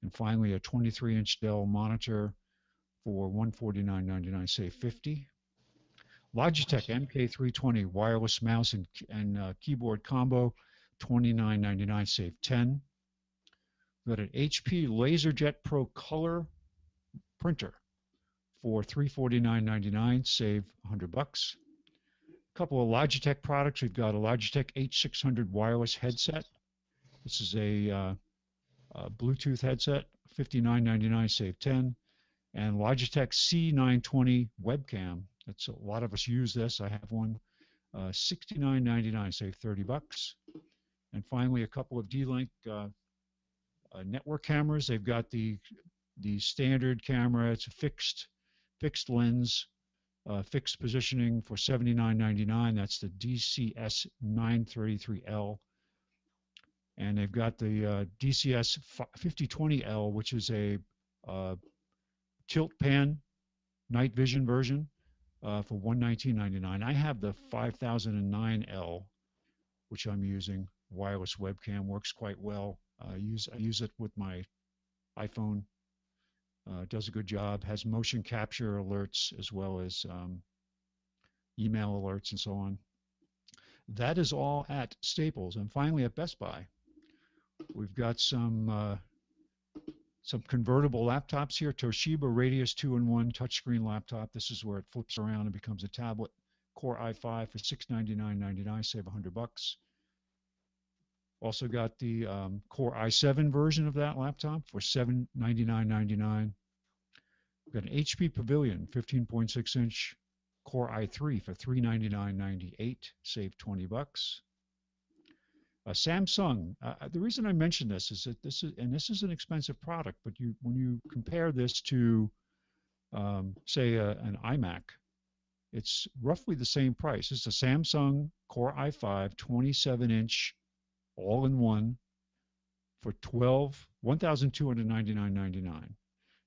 And finally, a 23-inch Dell monitor for $149.99, save $50. Logitech MK320 wireless mouse and keyboard combo, $29.99, save $10. We've got an HP LaserJet Pro Color printer for $349.99, save $100. A couple of Logitech products. We've got a Logitech H600 wireless headset. This is a Bluetooth headset, $59.99, save $10. And Logitech C920 webcam. That's a lot of us use this. I have one. $69.99, save $30. And finally, a couple of D-Link network cameras. They've got the standard camera. It's a fixed lens, fixed positioning for $79.99. That's the DCS 933L. And they've got the DCS 5020L, which is a tilt pan night vision version for $119.99. I have the 5009L, which I'm using. Wireless webcam, works quite well. I use it with my iPhone. Does a good job. Has motion capture alerts as well as email alerts and so on. That is all at Staples. And finally at Best Buy, we've got some convertible laptops here. Toshiba Radius 2-in-1 touchscreen laptop. This is where it flips around and becomes a tablet Core i5 for $699.99, save $100. Also got the Core i7 version of that laptop for $799.99. Got an HP Pavilion 15.6-inch Core i3 for $399.98, save $20. Samsung. The reason I mention this is that this is an expensive product, but when you compare this to, say, an iMac, it's roughly the same price. It's a Samsung Core i5 27-inch all-in-one for $1,299.99.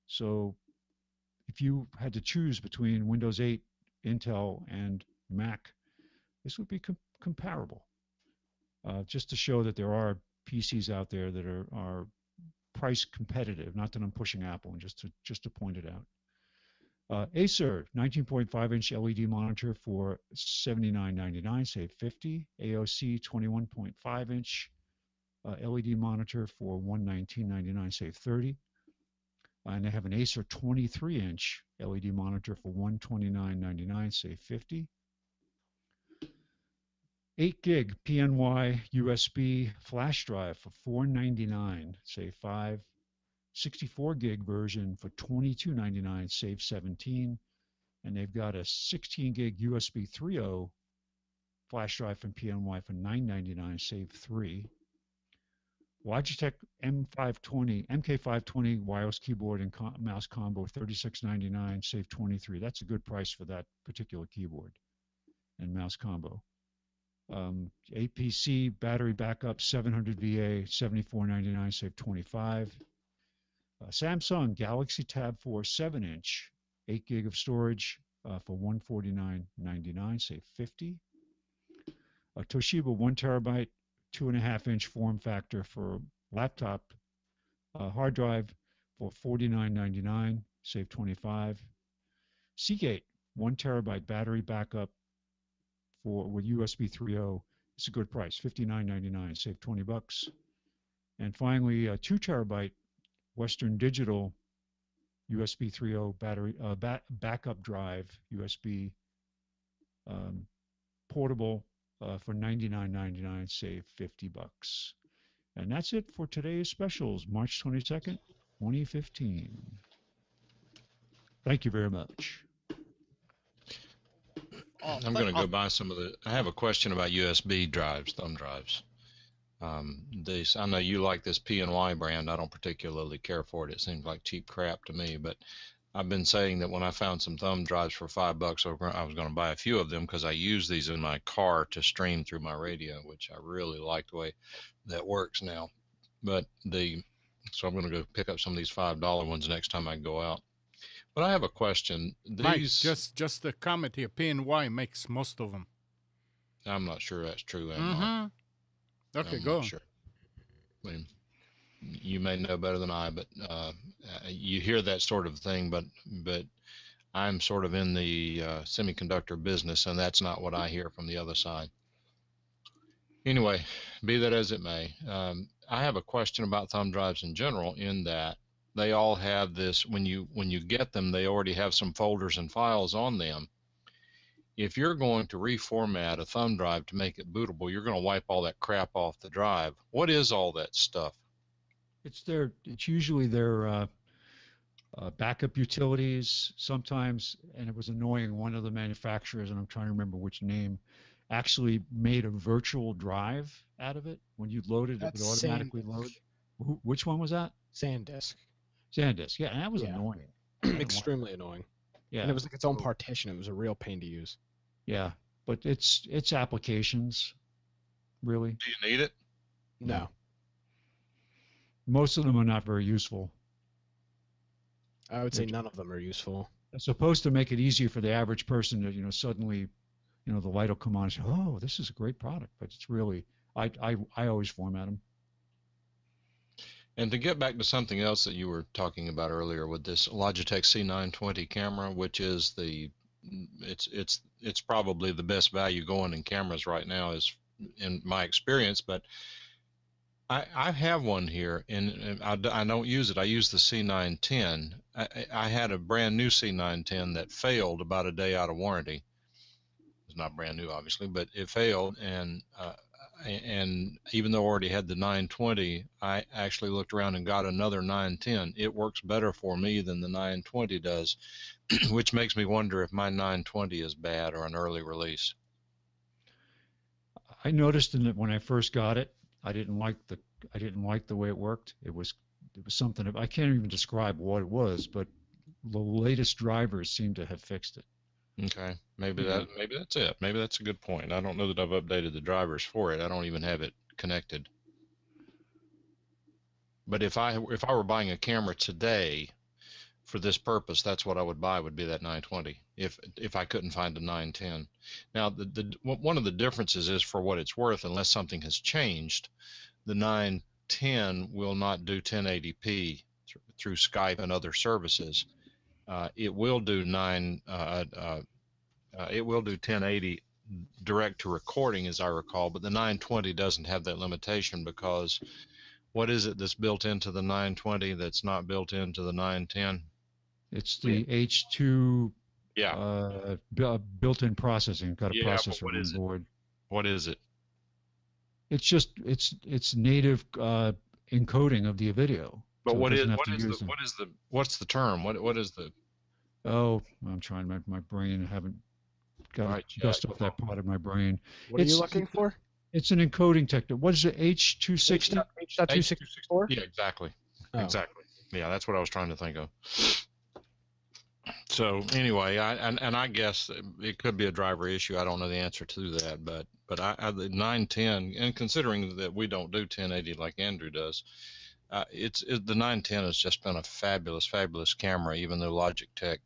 So if you had to choose between Windows 8, Intel, and Mac, this would be comparable. Just to show that there are PCs out there that are price competitive. Not that I'm pushing Apple, just to point it out. Acer 19.5-inch LED monitor for $79.99, save $50. AOC 21.5-inch LED monitor for $119.99, save $30. And they have an Acer 23-inch LED monitor for $129.99, save $50. 8 gig PNY USB flash drive for $499, save $5. 64 gig version for $22.99, save $17. And they've got a 16 gig USB 3.0 flash drive from PNY for $999, save $3. Logitech MK520 wireless keyboard and mouse combo, $36.99, save $23. That's a good price for that particular keyboard and mouse combo. APC battery backup 700 VA, $74.99, save $25. Samsung Galaxy Tab 4 7-inch, 8 gig of storage for $149.99, save $50. Toshiba 1 terabyte, 2.5-inch form factor for laptop hard drive for $49.99, save $25. Seagate 1 terabyte battery backup with USB 3.0. It's a good price, $59.99, save $20. And finally, a 2 terabyte Western Digital USB 3.0 battery backup drive, USB portable for $99.99, save $50. And that's it for today's specials, March 22nd, 2015. Thank you very much. I'm going to go buy some of the. I have a question about USB drives, thumb drives. I know you like this PNY brand. I don't particularly care for it. It seems like cheap crap to me. But I've been saying that when I found some thumb drives for $5, I was going to buy a few of them because I use these in my car to stream through my radio, which I really like the way that works now. So I'm going to go pick up some of these $5 ones next time I go out. But I have a question. Mike, just a comment here. PNY makes most of them. I'm not sure that's true. Okay, I'm go not on. sure. I mean, you may know better than I, but you hear that sort of thing. But I'm sort of in the semiconductor business, and that's not what I hear from the other side. Anyway, be that as it may, I have a question about thumb drives in general. In that they all have this. When you get them, they already have some folders and files on them. If you're going to reformat a thumb drive to make it bootable, you're going to wipe all that crap off the drive. What is all that stuff? It's usually their backup utilities sometimes, and it was annoying. One of the manufacturers, and I'm trying to remember which name, actually made a virtual drive out of it. When you loaded it, it would automatically load. Which one was that? SanDisk. SanDisk, yeah, and that was annoying. Extremely annoying. Yeah, and it was like its own partition. It was a real pain to use. Yeah, but it's applications, really. Do you need it? No. Most of them are not very useful. I would say none of them are useful. It's supposed to make it easier for the average person to, suddenly, the light will come on and say, "Oh, this is a great product," but it's really, I always format them. And to get back to something else that you were talking about earlier with this Logitech C920 camera, which is it's probably the best value going in cameras right now, is in my experience. But I have one here, and I don't use it. I use the C910. I had a brand new C910 that failed about a day out of warranty. was not brand new, obviously, but it failed. And even though I already had the 920, I actually looked around and got another 910. It works better for me than the 920 does, which makes me wonder if my 920 is bad or an early release. I noticed in that when I first got it, I didn't like the way it worked. It was something I can't even describe what it was, but the latest drivers seem to have fixed it. Okay, maybe that's it. Maybe that's a good point. I don't know that I've updated the drivers for it. I don't even have it connected. But if I were buying a camera today for this purpose, that's what I would buy, would be that 920 if I couldn't find a 910. Now, one of the differences is, for what it's worth, unless something has changed, the 910 will not do 1080p through Skype and other services. It will do 1080 direct to recording, as I recall, but the 920 doesn't have that limitation, because what is it that's built into the 920 that's not built into the 910? It's the H2 built-in processing. Got a processor on board. What is it? It's just it's native encoding of the video. But so what's the term? What is the? Oh, I'm trying my brain. I haven't got dust off that part of my brain. What are you looking for? It's an encoding technique. What is it? H260? H.264? Yeah, exactly. Oh. Exactly. Yeah, that's what I was trying to think of. So anyway, I guess it could be a driver issue. I don't know the answer to that, but the 910, and considering that we don't do 1080 like Andrew does, the 910 has just been a fabulous camera, even though Logitech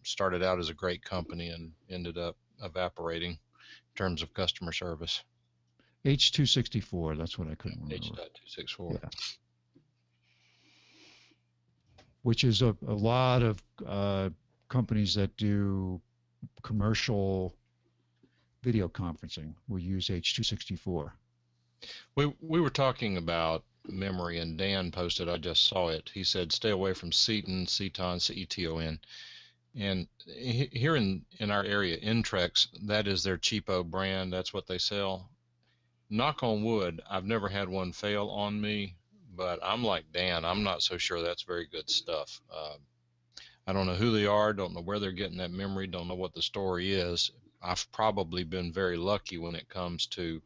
started out as a great company and ended up evaporating in terms of customer service. H264, that's what I couldn't remember. H.264. Yeah. Which is a lot of companies that do commercial video conferencing will use H.264. We were talking about memory, and Dan posted, I just saw it. He said, stay away from Ceton, CETON. And here in our area, Intrex, that is their cheapo brand. That's what they sell. Knock on wood, I've never had one fail on me, but I'm like Dan. I'm not so sure that's very good stuff. I don't know who they are, don't know where they're getting that memory, don't know what the story is. I've probably been very lucky when it comes to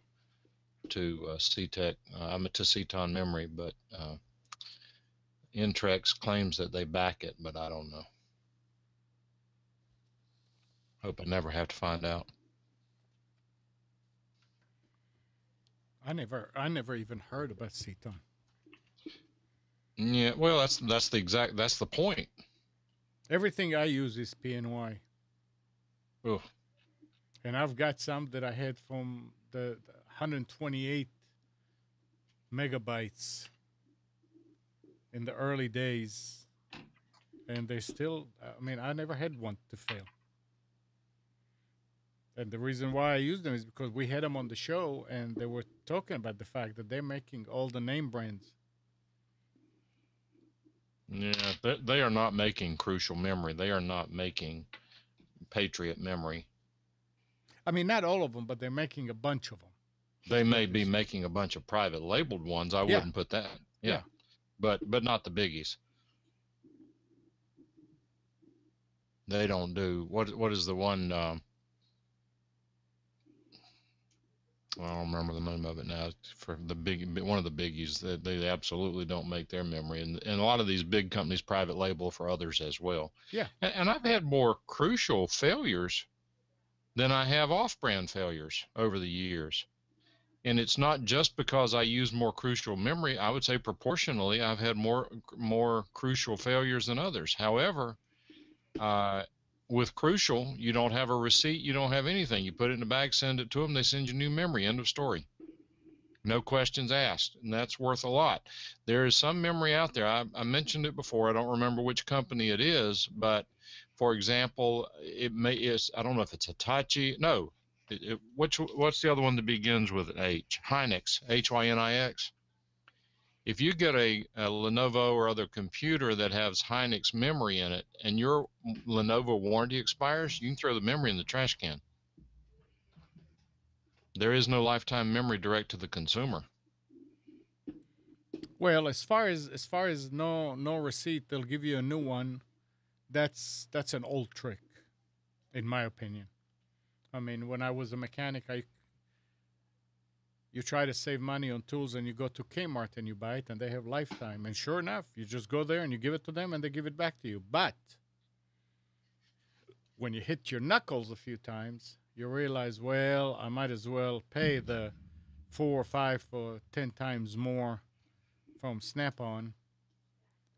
CTEC. I'm to Ceton memory, but Intrex claims that they back it, but I don't know. Hope I never have to find out. I never even heard about Ceton. Yeah, well, that's the point. Everything I use is PNY. Oh. And I've got some that I had from the 128 megabytes in the early days, and they still, I never had one to fail. And the reason why I use them is because we had them on the show, and they were talking about the fact that they're making all the name brands. Yeah, they are not making Crucial memory. They are not making Patriot memory. Not all of them, but they're making a bunch of them. They may be making a bunch of private labeled ones. I wouldn't put that. Yeah. But not the biggies. They don't do what is the one I don't remember the name of it now. For one of the biggies, they absolutely don't make their memory, and a lot of these big companies private label for others as well. Yeah. And I've had more Crucial failures than I have off-brand failures over the years. And it's not just because I use more Crucial memory. I would say proportionally, I've had more Crucial failures than others. However, with Crucial, you don't have a receipt, you don't have anything. You put it in a bag, send it to them, they send you new memory, end of story. No questions asked, and that's worth a lot. There is some memory out there. I mentioned it before. I don't remember which company it is, but for example, I don't know if it's Hitachi. No, what's the other one that begins with an H? Hynix, Hynix. If you get a Lenovo or other computer that has Hynix memory in it, and your Lenovo warranty expires, you can throw the memory in the trash can. There is no lifetime memory direct to the consumer. Well, as far as no receipt, they'll give you a new one. That's an old trick, in my opinion. I mean, when I was a mechanic, you try to save money on tools and you go to Kmart and you buy it and they have lifetime. And sure enough, you just go there and you give it to them and they give it back to you. But when you hit your knuckles a few times, you realize, well, I might as well pay the 4 or 5 or 10 times more from Snap-on.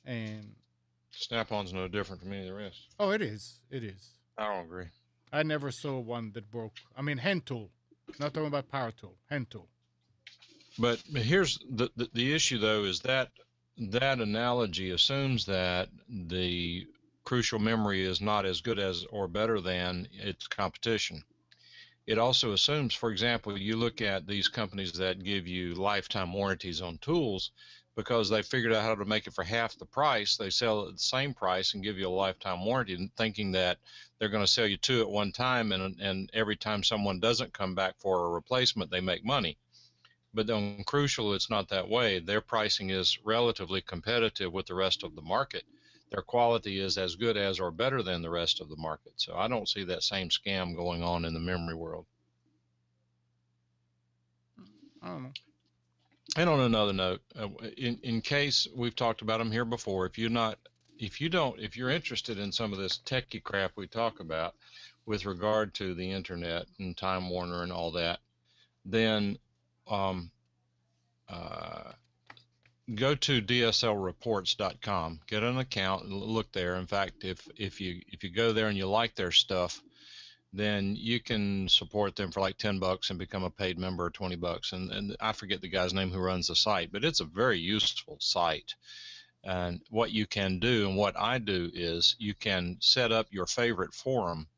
And Snap-on's no different from any of the rest. oh, it is. It is. I don't agree. I never saw one that broke. I mean, hand tool. Not talking about power tool. Hand tool. But here's the issue, though, is that analogy assumes that the crucial memory is not as good as or better than its competition. It also assumes, for example, you look at these companies that give you lifetime warranties on tools because they figured out how to make it for half the price. They sell it at the same price and give you a lifetime warranty, thinking that they're going to sell you 2 at one time, and every time someone doesn't come back for a replacement, they make money. But on Crucial, it's not that way. Their pricing is relatively competitive with the rest of the market. Their quality is as good as or better than the rest of the market. So I don't see that same scam going on in the memory world. I don't know. And on another note, in case we've talked about them here before, if you're interested in some of this techie crap we talk about with regard to the internet and Time Warner and all that, then go to dslreports.com, get an account, and look there. In fact, if you go there and you like their stuff, then you can support them for like $10 and become a paid member, or $20. And I forget the guy's name who runs the site, but it's a very useful site. And what you can do, and what I do, is you can set up your favorite forum.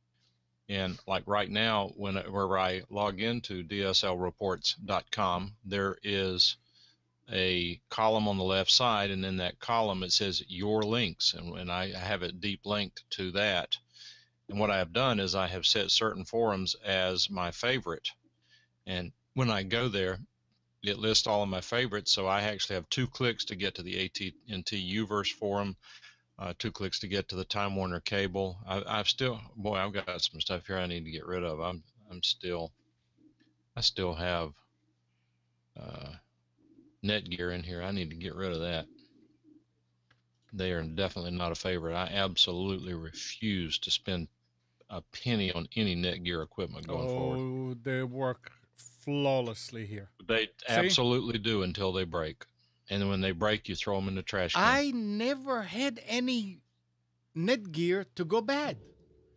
And like right now, whenever I log into dslreports.com, there is a column on the left side, and in that column it says your links, and I have it deep linked to that. And what I have done is I have set certain forums as my favorite, and when I go there, it lists all of my favorites. So I actually have 2 clicks to get to the AT&T Uverse forum, 2 clicks to get to the Time Warner Cable. I've got some stuff here I need to get rid of. I still have Netgear in here. I need to get rid of that. They are definitely not a favorite. I absolutely refuse to spend a penny on any Netgear equipment going forward. Oh, they work flawlessly here. They absolutely do until they break. And when they break, you throw them in the trash can. I never had any Netgear to go bad.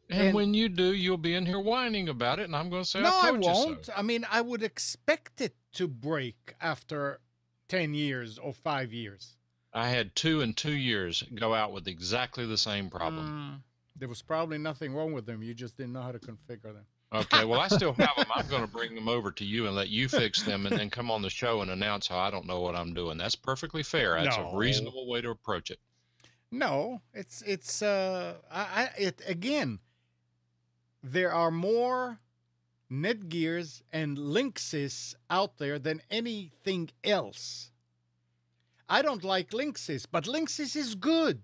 And when you do, you'll be in here whining about it, and I'm going to say, no, I told you won't. so. I mean, I would expect it to break after 10 years or 5 years. I had 2 in 2 years go out with exactly the same problem. There was probably nothing wrong with them. You just didn't know how to configure them. Okay, well, I still have them. I'm going to bring them over to you and let you fix them, and then come on the show and announce how I don't know what I'm doing. That's perfectly fair. That's a reasonable way to approach it. No, again, there are more Netgears and Linksys out there than anything else. I don't like Linksys, but Linksys is good.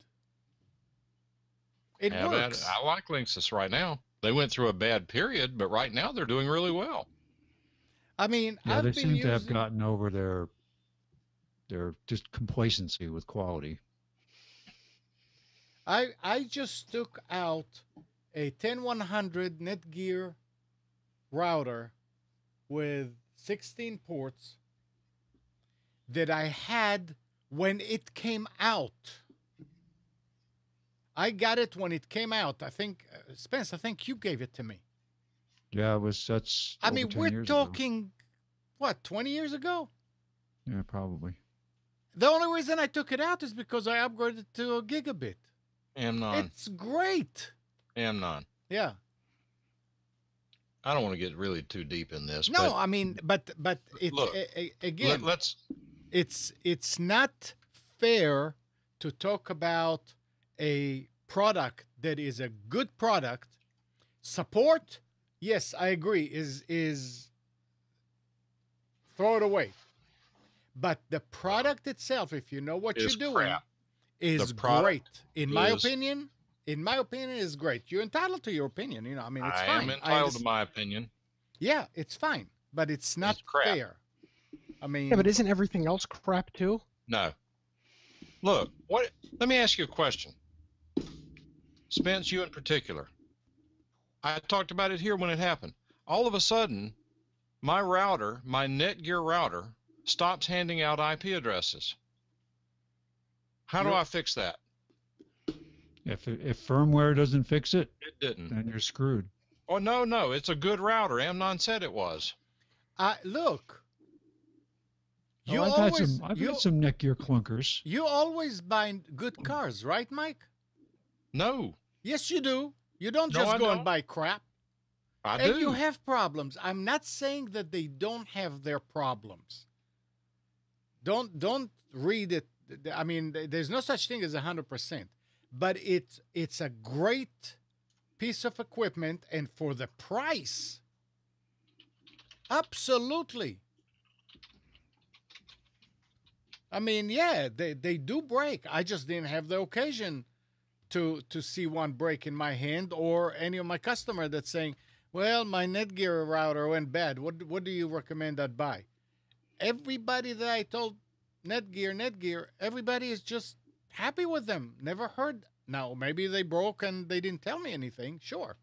It works. I like Linksys right now. They went through a bad period, but right now they're doing really well. I mean, yeah, they seem to have gotten over their just complacency with quality. I just took out a 10100 Netgear router with 16 ports that I had when it came out. I got it when it came out. I think, Spence, I think you gave it to me. Yeah, that's. I mean, we're talking, what, 20 years ago? Yeah, probably. The only reason I took it out is because I upgraded to a gigabit. Amnon. It's great. Amnon. Yeah. I don't want to get really too deep in this. No, I mean, but it's look, again. Let's. It's not fair to talk about a product that is a good product. Support, yes, I agree, is throw it away. But the product itself, if you know what Is you're doing, crap. is The product great. In my is- opinion, is great. You're entitled to your opinion. You know, I mean, it's I fine. am entitled to my opinion. Yeah, it's fine, but it's not It's crap. fair. I mean, Yeah, but isn't everything else crap too? No. Look, let me ask you a question. Spence, you in particular. I talked about it here when it happened. All of a sudden, my router, my Netgear router, stops handing out IP addresses. How do You're- I fix that? If firmware doesn't fix it, It didn't. then you're screwed. Oh, no, it's a good router. Amnon said it was. look, you I've always had you, some Netgear clunkers. you always buy good cars, right, Mike? No, Yes, you do. You don't No, just I go and don't. buy crap. I And do. you have problems. I'm not saying that they don't have their problems. Don't read it. I mean, there's no such thing as 100%, but it's a great piece of equipment, and for the price, absolutely. I mean, yeah, they do break. I just didn't have the occasion to see one break in my hand, or any of my customer that's saying, well, my Netgear router went bad. What do you recommend I buy? Everybody that I told Netgear, everybody is just happy with them. Never heard. Now, maybe they broke and they didn't tell me anything. Sure.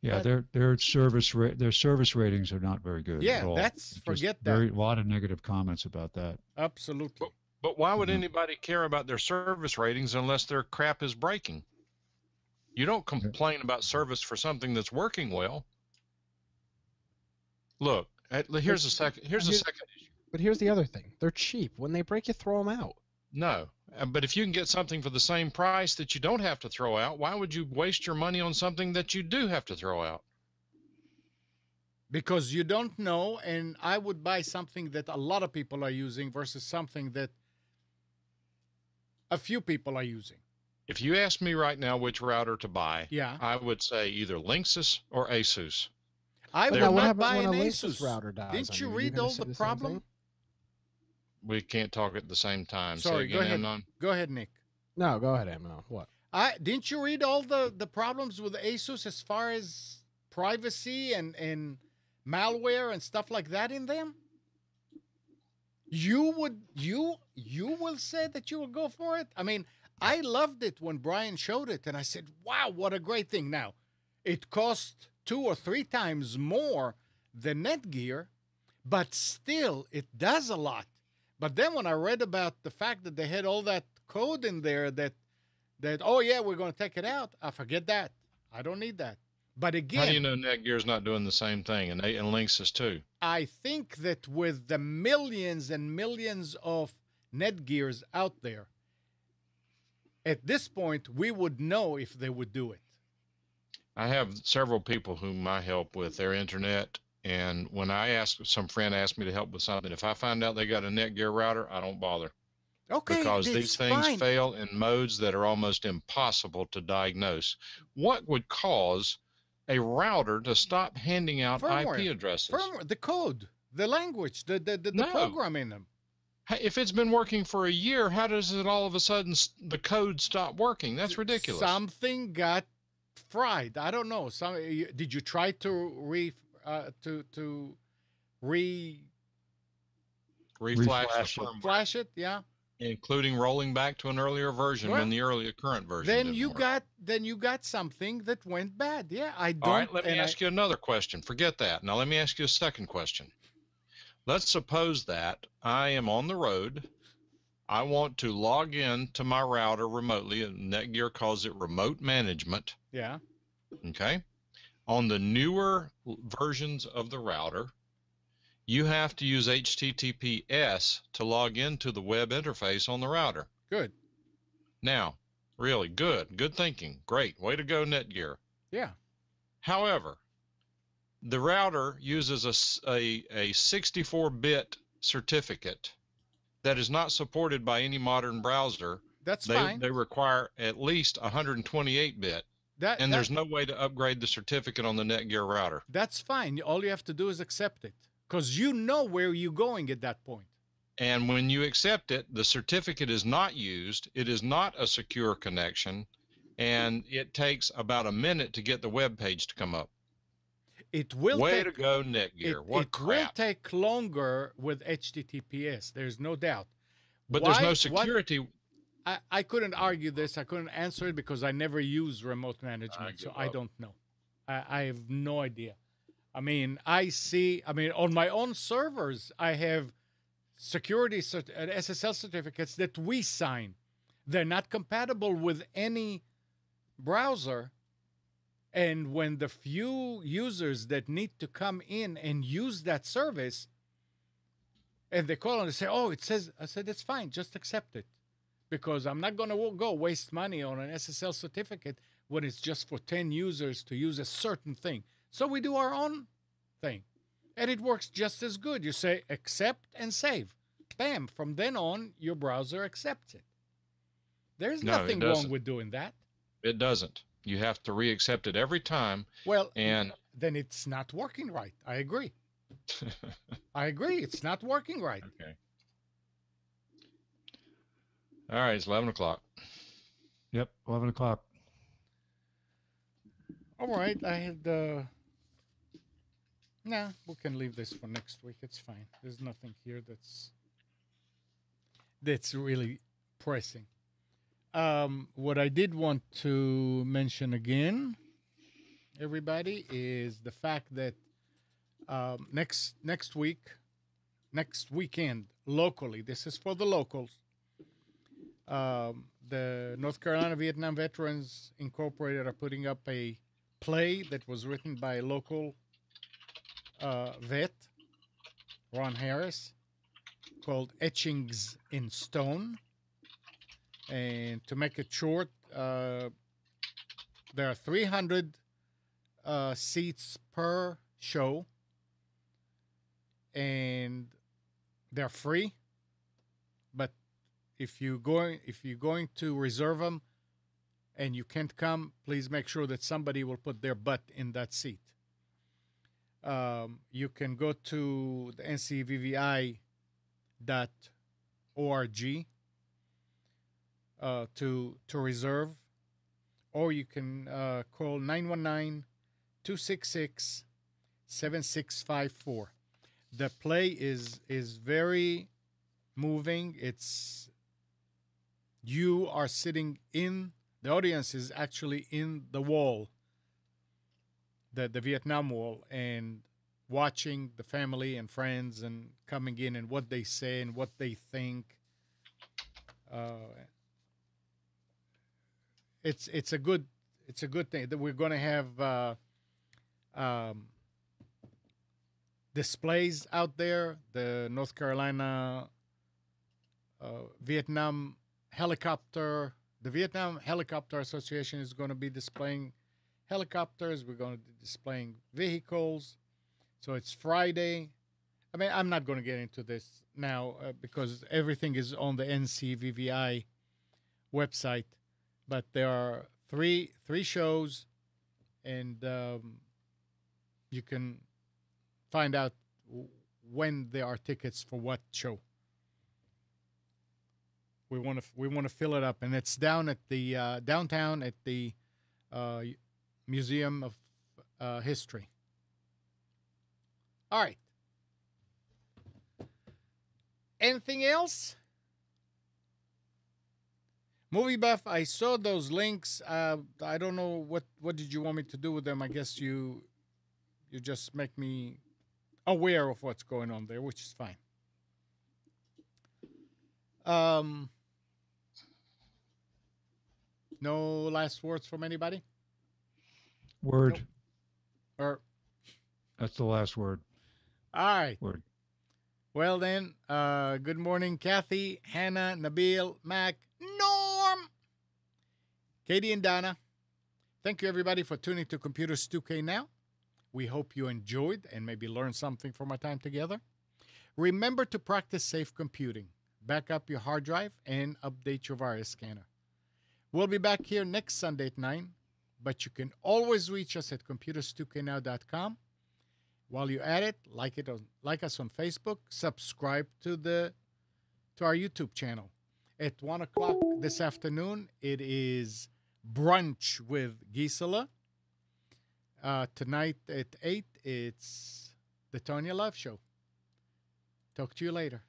Yeah, But- their service ratings are not very good. Yeah, at all. that's- Just forget that. A lot of negative comments about that. Absolutely. But why would Mhm. anybody care about their service ratings unless their crap is breaking? You don't complain about service for something that's working well. Look, here's a second. Here's a Here- second issue. But here's the other thing: they're cheap. When they break, you throw them out. No, but if you can get something for the same price that you don't have to throw out, why would you waste your money on something that you do have to throw out? Because you don't know, and I would buy something that a lot of people are using versus something that a few people are using. If you ask me right now which router to buy, Yeah. I would say either Linksys or Asus. I But would now what not happens buy when an a Linksys Asus. router dies? Didn't you Are read gonna all say the same problem? thing? We can't talk at the same time. Sorry, Say go again, ahead. Amnon. Go ahead, Nick. No, go ahead, Amnon. What? Didn't you read all the problems with Asus as far as privacy and malware and stuff like that in them? You will say that you will go for it? I mean, I loved it when Brian showed it, and I said, wow, what a great thing. Now, it cost 2 or 3 times more than Netgear, but still, it does a lot. But then when I read about the fact that they had all that code in there that oh yeah, we're going to take it out, I forget that. I don't need that. But again, How do you know Netgear's not doing the same thing, and Linksys too? I think that with the millions and millions of Netgears out there, at this point, we would know if they would do it. I have several people whom I help with their internet, and when some friend asked me to help with something, if I find out they got a Netgear router, I don't bother. Okay, Because it's these things fine. fail in modes that are almost impossible to diagnose. What would cause a router to stop handing out Firmware. IP addresses? Firmware, the code, the language, the No. program in them. Hey, if it's been working for a year, how does it all of a sudden the code stop working? That's ridiculous. Something got fried. I don't know. Did you try to Reflash Reflash the it. firmware, flash it? Yeah. including rolling back to an earlier version Well, when the earlier current version Then didn't you work. got something that went bad. Yeah, I don't. All right, let me and ask you another question. Forget that. Now let me ask you a second question. Let's suppose that I am on the road. I want to log in to my router remotely, and Netgear calls it remote management. Yeah. Okay. On the newer versions of the router, you have to use HTTPS to log into the web interface on the router. Good. Now, really good thinking. Great. Way to go, Netgear. Yeah. However, the router uses a 64-bit certificate that is not supported by any modern browser. That's They fine. require at least 128-bit, and there's no way to upgrade the certificate on the Netgear router. That's fine. All you have to do is accept it. because you know where you're going at that point. And when you accept it, the certificate is not used. It is not a secure connection, and it takes about a minute to get the web page to come up. It will Way take to go, Netgear. What it will crap. take longer with HTTPS. There's no doubt. But there's no What security. I couldn't argue this. I couldn't answer it because I never use remote management, so give I up. don't know. I have no idea. I mean, on my own servers, I have SSL certificates that we sign. They're not compatible with any browser. And when the few users that need to come in and use that service, and they call and they say, "Oh, it says," I said, "It's fine, just accept it." Because I'm not going to go waste money on an SSL certificate when it's just for 10 users to use a certain thing. So we do our own thing. And it works just as good. You say accept and save. Bam. From then on, your browser accepts it. There's No, it nothing wrong doesn't. with doing that. It doesn't. You have to re-accept it every time. Well, And then it's not working right. I agree. I agree. It's not working right. okay. All right, it's 11 o'clock. Yep, 11 o'clock. All right. I had nah, we can leave this for next week. It's fine. There's nothing here that's really pressing. What I did want to mention again, everybody, is the fact that next weekend, locally, this is for the locals. The North Carolina Vietnam Veterans Incorporated are putting up a play that was written by a local vet, Ron Harris, called Etchings in Stone. And to make it short, there are 300 seats per show, and they're free. But if you're going to reserve them and you can't come, please make sure that somebody will put their butt in that seat. You can go to the ncvvi.org to reserve, or you can call 919-266-7654. The play is very moving. You are sitting in the audience is actually in the wall, the Vietnam Wall, and watching the family and friends and coming in and what they say and what they think. It's a good thing that we're going to have displays out there. The North Carolina Vietnam Helicopter Association is going to be displaying helicopters. We're going to be displaying vehicles. So it's Friday. I mean, I'm not going to get into this now because everything is on the NCVVI website. But there are three shows, and you can find out when there are tickets for what show. We want to fill it up, and it's down at the downtown at the Museum of History. All right. Anything else? Movie Buff, I saw those links. I don't know what did you want me to do with them. I guess you just make me aware of what's going on there, which is fine. No last words from anybody? Word. Nope. Or That's the last word. all right. Word. Well then, good morning, Kathy, Hannah, Nabil, Mac, Norm, Katie, and Donna. Thank you, everybody, for tuning to Computers 2K Now. We hope you enjoyed and maybe learned something from our time together. Remember to practice safe computing. Back up your hard drive and update your virus scanner. We'll be back here next Sunday at 9, but you can always reach us at computers2know.com. While you're at it, like us on Facebook, subscribe to our YouTube channel. At 1 o'clock this afternoon, it is Brunch with Gisela. Tonight at 8, it's the Tanya Love Show. Talk to you later.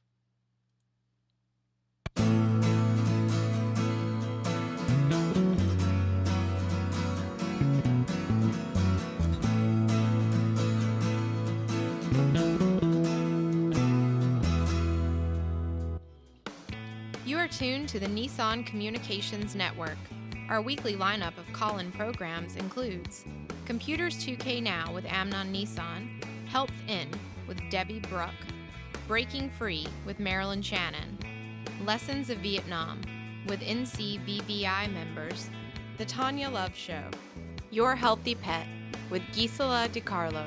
You are tuned to the Nissan Communications Network. Our weekly lineup of call-in programs includes Computers 2K Now with Amnon Nissan, Health In with Debbie Bruck, Breaking Free with Marilyn Shannon, Lessons of Vietnam with NCBVI members, The Tanya Love Show, Your Healthy Pet with Gisela DiCarlo.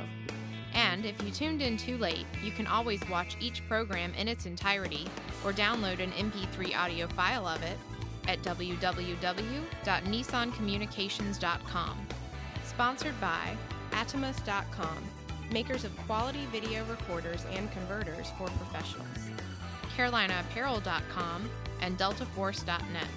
And if you tuned in too late, you can always watch each program in its entirety or download an MP3 audio file of it at www.nissancommunications.com. Sponsored by Atomus.com, makers of quality video recorders and converters for professionals, CarolinaApparel.com, and DeltaForce.net.